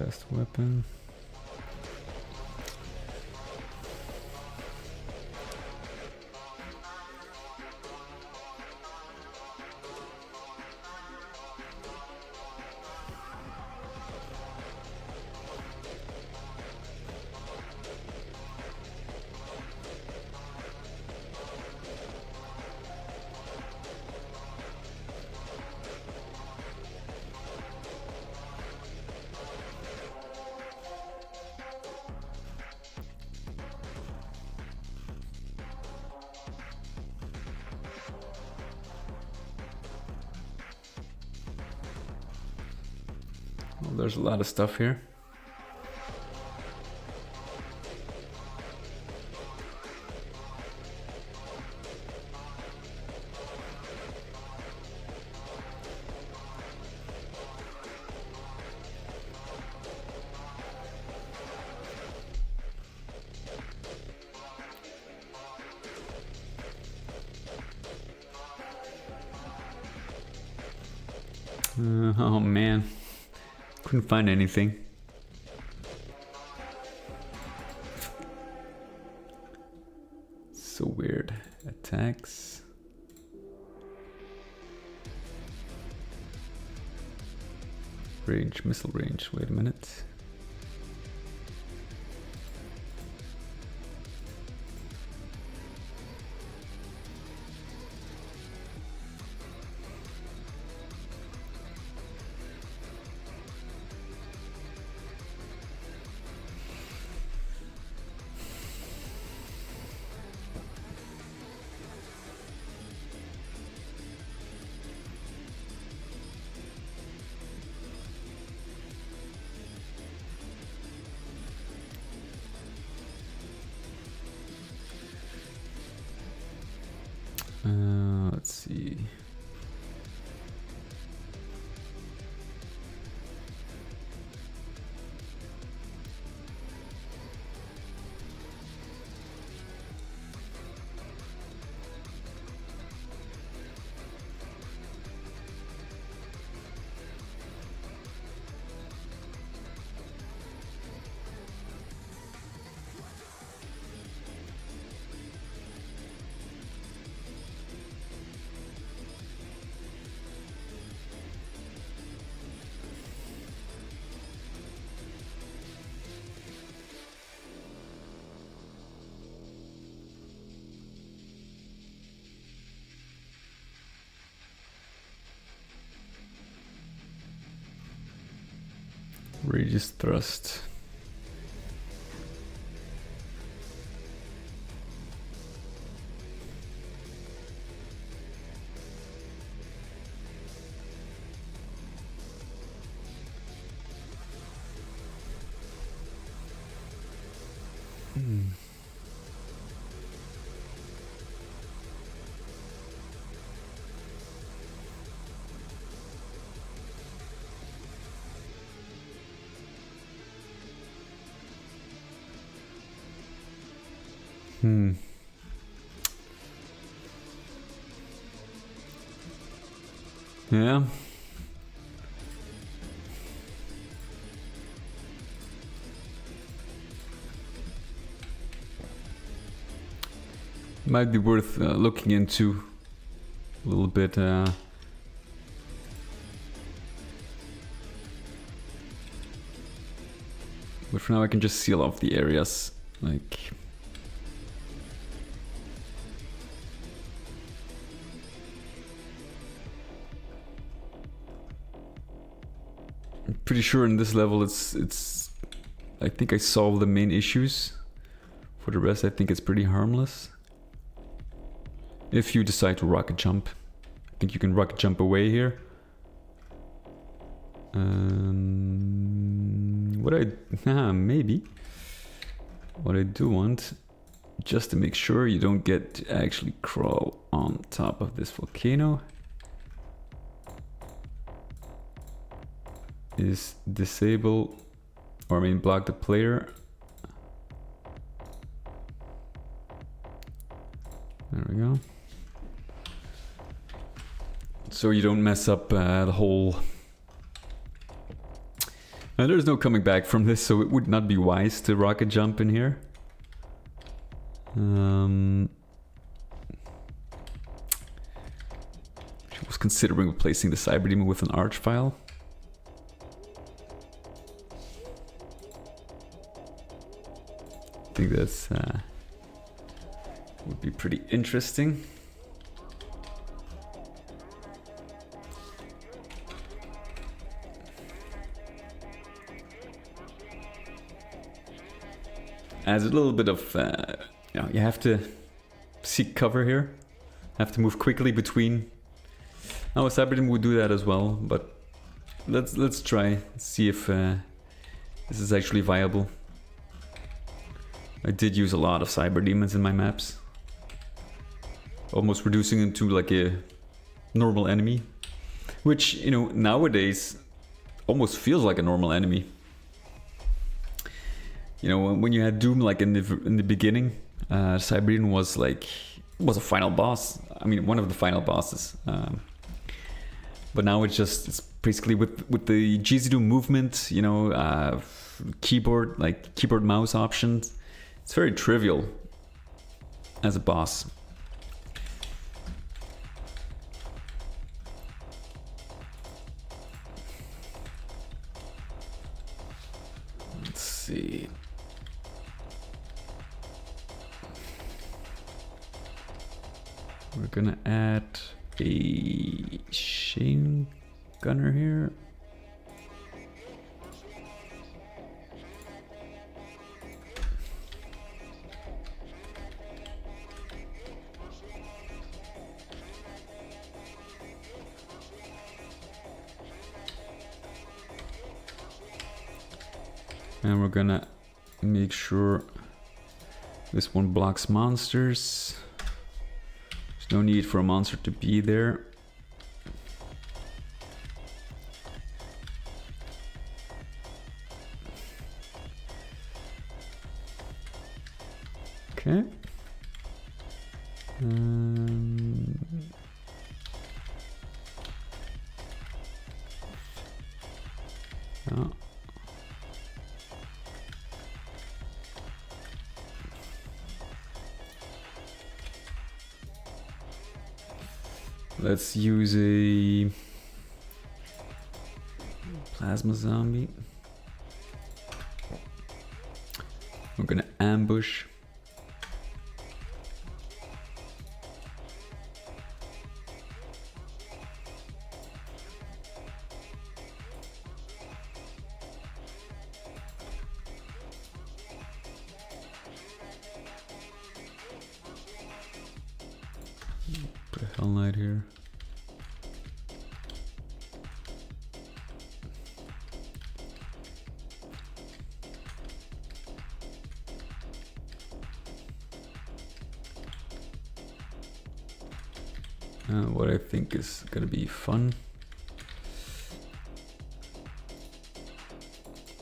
Best weapon. Well, there's a lot of stuff here. Oh man, couldn't find anything. So weird. Attacks. Range, missile range. Wait a minute. Let's see. Radius thrust. Yeah. Might be worth looking into a little bit. But for now I can just seal off the areas, like... I'm pretty sure in this level it's I think I solved the main issues. For the rest I think it's pretty harmless. If you decide to rocket jump. I think you can rocket jump away here. Maybe. What I do want, just to make sure you don't get to actually crawl on top of this volcano, is disable, or I mean block the player. There we go. So you don't mess up the whole And there's no coming back from this, so it would not be wise to rocket jump in here. I was considering replacing the Cyber Demon with an Arch file. I think that's would be pretty interesting. As a little bit of, you know, you have to seek cover here. Have to move quickly between. Now a Cyber Demon would do that as well, but let's try see if this is actually viable. I did use a lot of Cyber Demons in my maps, almost reducing them to like a normal enemy, which, you know, nowadays almost feels like a normal enemy. You know, when you had Doom like in the beginning, Cyber Demon was like a final boss. I mean, one of the final bosses. But now it's basically with the GZdoom movement, you know, keyboard mouse options. It's very trivial as a boss. Let's see. We're gonna add a Shane Gunner here. And we're gonna make sure this one blocks monsters. There's no need for a monster to be there. Okay. Oh. Let's use a plasma zombie. We're gonna ambush. Put a Hell Knight here. What I think is gonna be fun.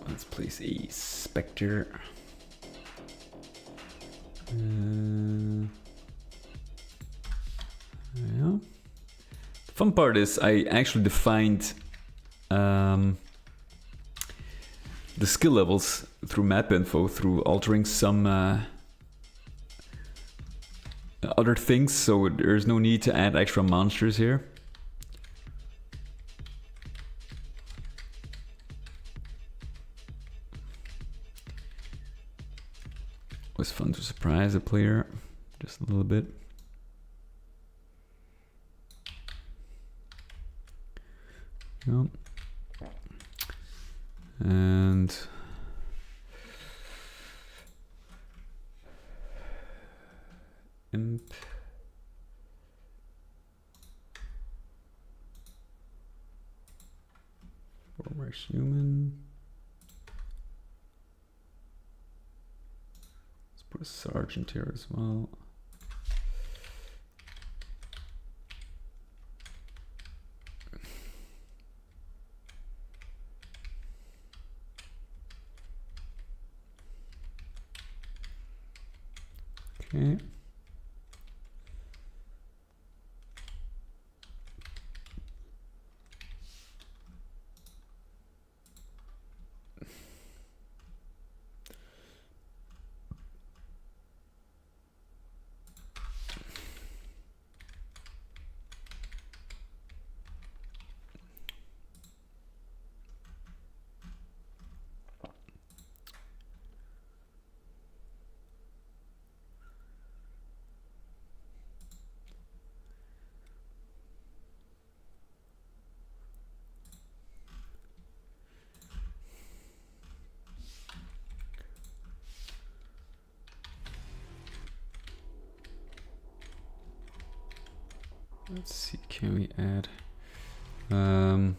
Let's place a Spectre. Yeah. The fun part is I actually defined the skill levels through map info, through altering some other things, so there's no need to add extra monsters here. It was fun to surprise the player just a little bit. Yep. And imp. Former human. Let's put a sergeant here as well. Okay. Let's see, can we add? I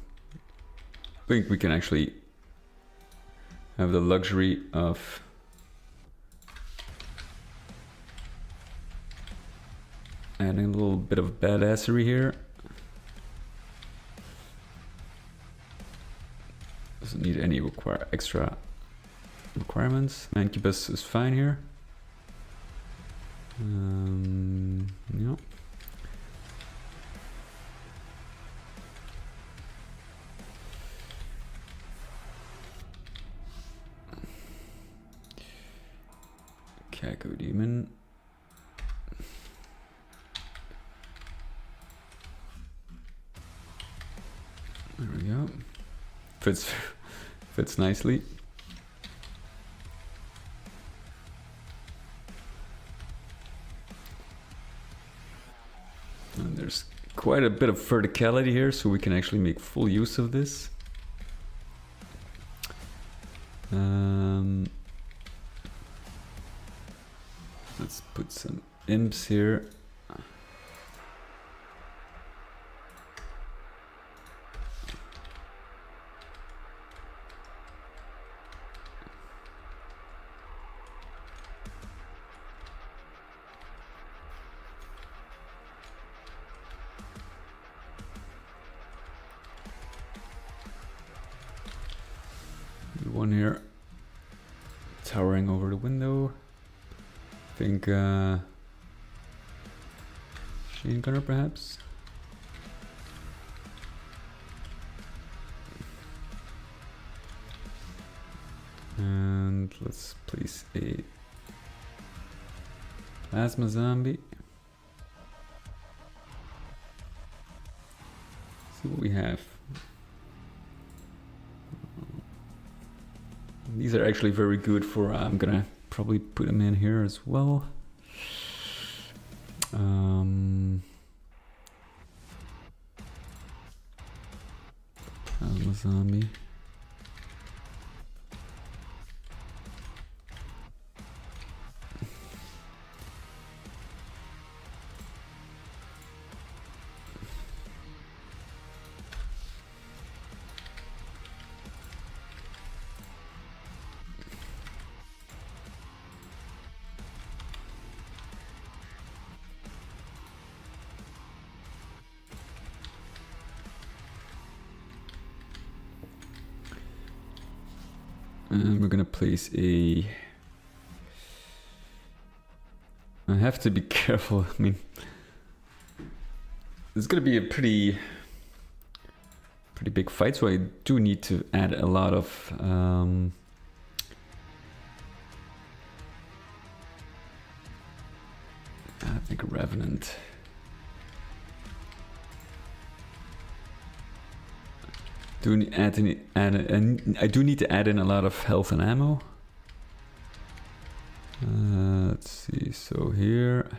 think we can actually have the luxury of adding a little bit of badassery here. Doesn't need any extra requirements. Incubus is fine here. Yeah. GZdoom. There we go. Fits nicely. And there's quite a bit of verticality here, so we can actually make full use of this. Let's put some imps here. One here, towering over the window. I think machine gunner perhaps. And let's place a plasma zombie. See what we have. These are actually very good for, I'm gonna probably put them in here as well. Plasma zombie. And we're gonna place a... I have to be careful, I mean... It's gonna be a pretty big fight, so I do need to add a lot of... I think a Revenant. I do need to add in a lot of health and ammo. Let's see, so here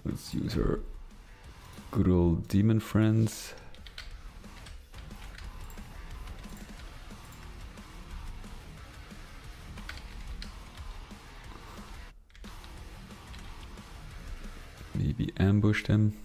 let's use our good old demon friends. Maybe ambush them.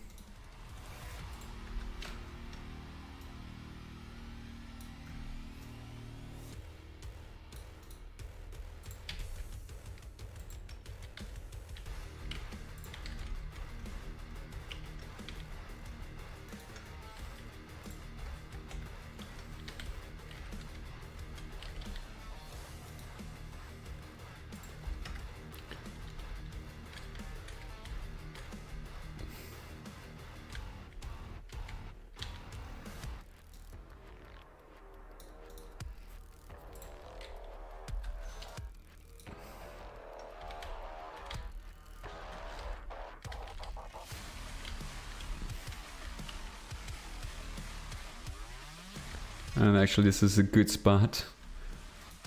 And actually this is a good spot.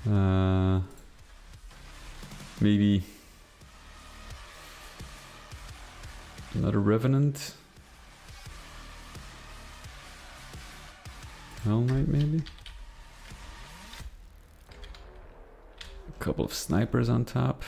Maybe another Revenant. Hell Knight maybe. A couple of snipers on top.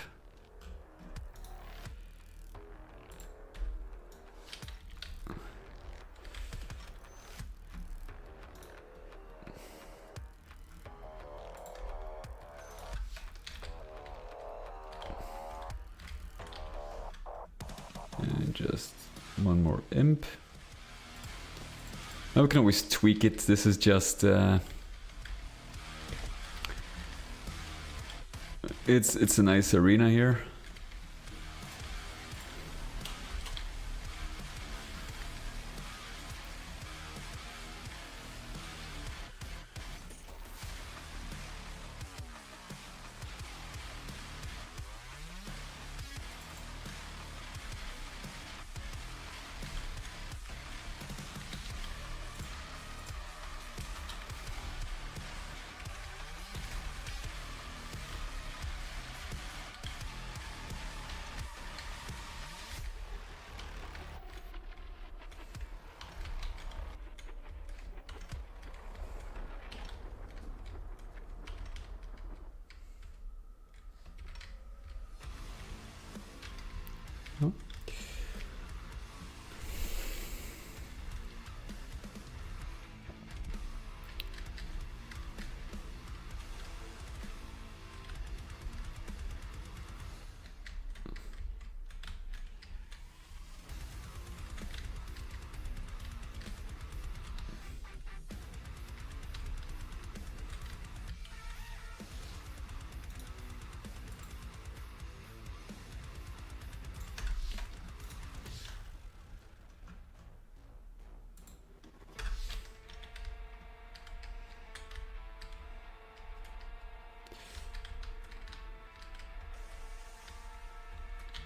just one more imp. Now we can always tweak it. This is just it's a nice arena here. Oh.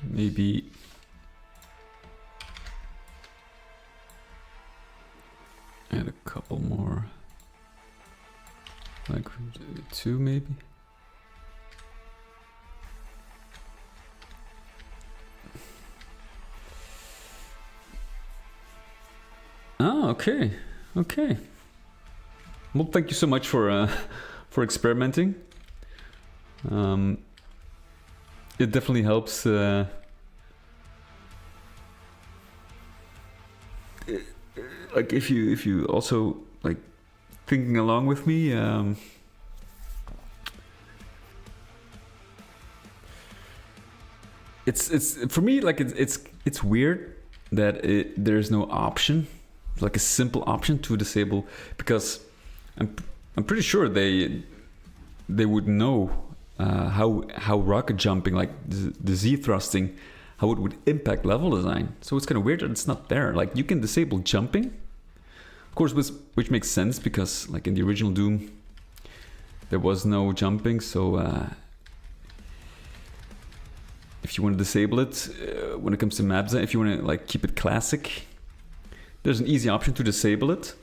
Maybe add a couple more, like 2 maybe. Oh, okay, okay. Well, thank you so much for experimenting. It definitely helps. Like if you also like thinking along with me. It's for me like it's weird that there's no option, like a simple option to disable, because I'm pretty sure they would know how rocket jumping, like the Z thrusting, how it would impact level design. So it's kind of weird that it's not there. Like you can disable jumping, of course, which makes sense because like in the original Doom there was no jumping. So if you want to disable it when it comes to map design, if you want to like keep it classic, there's an easy option to disable it.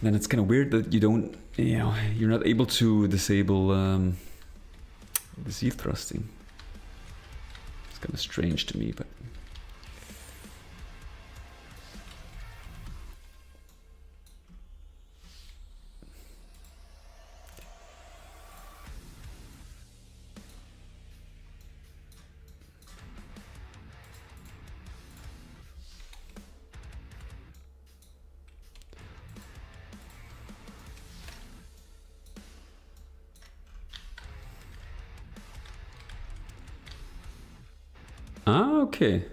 Then it's kind of weird that you're not able to disable the Z thrusting. It's kind of strange to me, but okay.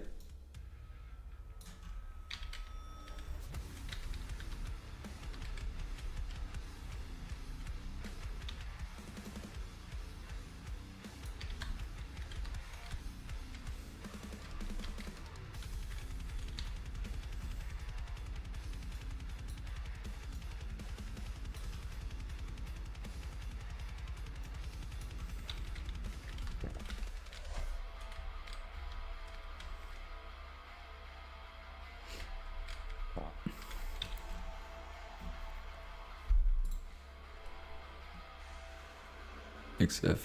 XF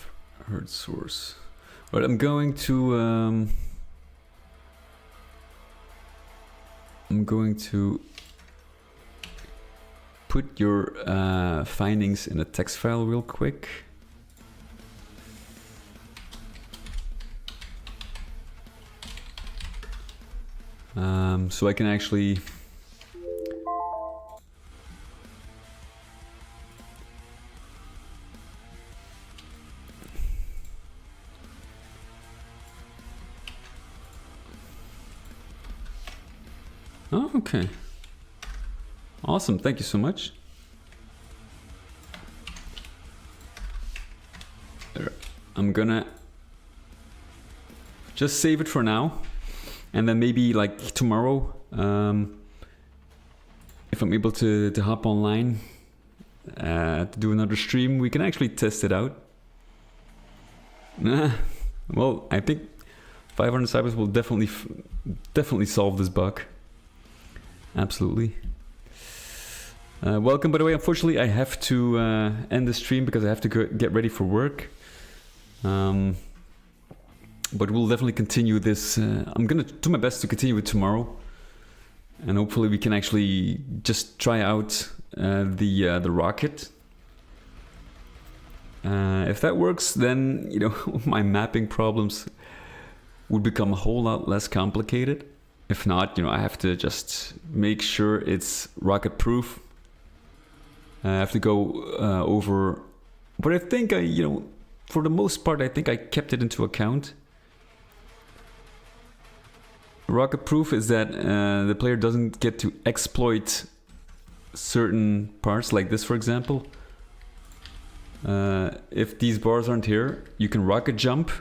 herd source. Right, I'm going to put your findings in a text file real quick. So I can actually Oh, okay. Awesome, thank you so much. I'm gonna just save it for now, and then maybe like tomorrow, if I'm able to hop online to do another stream, we can actually test it out. Well, I think 500 cybers will definitely solve this bug. Absolutely. Welcome, by the way. Unfortunately, I have to end the stream because I have to get ready for work. But we'll definitely continue this. I'm gonna do my best to continue it tomorrow, and hopefully we can actually just try out the rocket. If that works, then my mapping problems would become a whole lot less complicated. If not, I have to just make sure it's rocket proof. I have to go over, but I think for the most part, I think I kept it into account. Rocket proof is that the player doesn't get to exploit certain parts, like this, for example. If these bars aren't here, you can rocket jump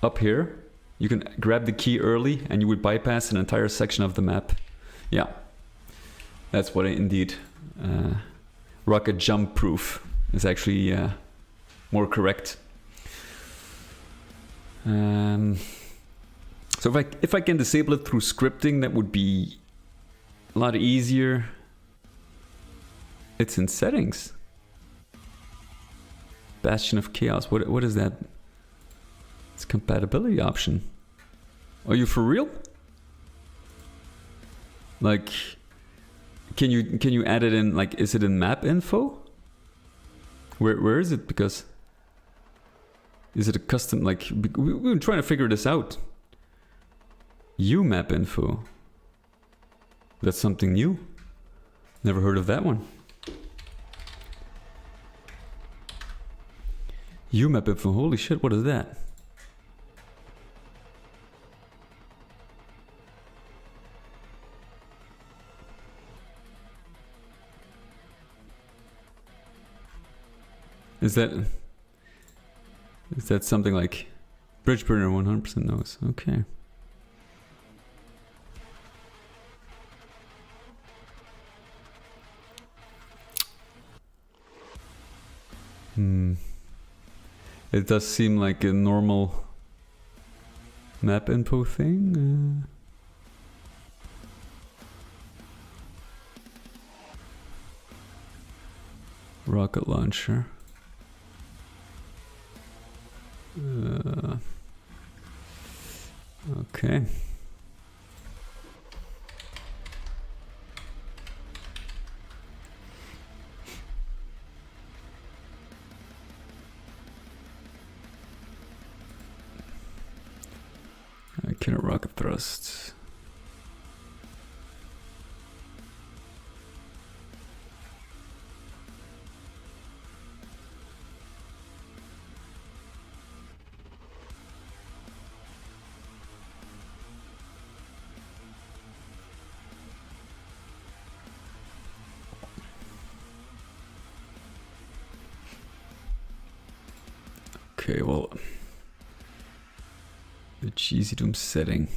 up here. You can grab the key early and you would bypass an entire section of the map. Yeah, that's what I indeed. Rocket jump proof is actually more correct. So if I can disable it through scripting, that would be a lot easier. It's in settings. Bastion of Chaos. What is that? It's compatibility option. Are you for real? Like, can you add it in? Like, is it in map info? Where is it? Because is it a custom? Like, we've been trying to figure this out. map info. That's something new. Never heard of that one. map info. Holy shit! What is that? Is that something like Bridge Burner 100% knows? Okay. It does seem like a normal map info thing. Rocket launcher. Okay. Cannot rocket thrust. Okay, well, the GZdoom setting.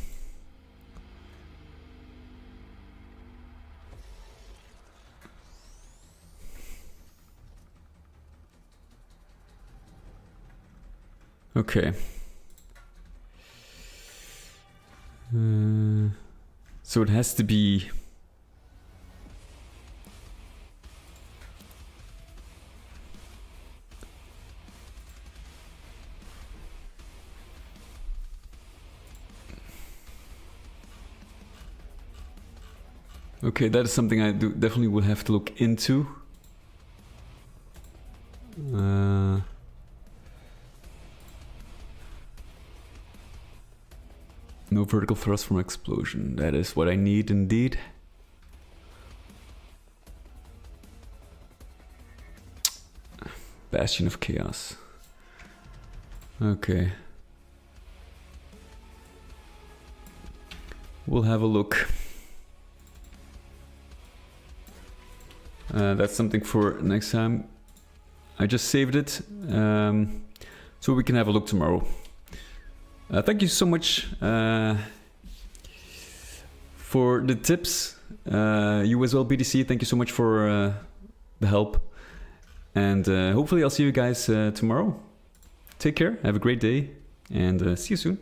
Okay. So it has to be. Okay, that is something I definitely will have to look into. No vertical thrust from explosion. That is what I need indeed. Bastion of Chaos. Okay. We'll have a look. That's something for next time. I just saved it, so we can have a look tomorrow. Thank you so much for the tips. You as well, BTC, thank you so much for the help. And hopefully I'll see you guys tomorrow. Take care, have a great day, and see you soon.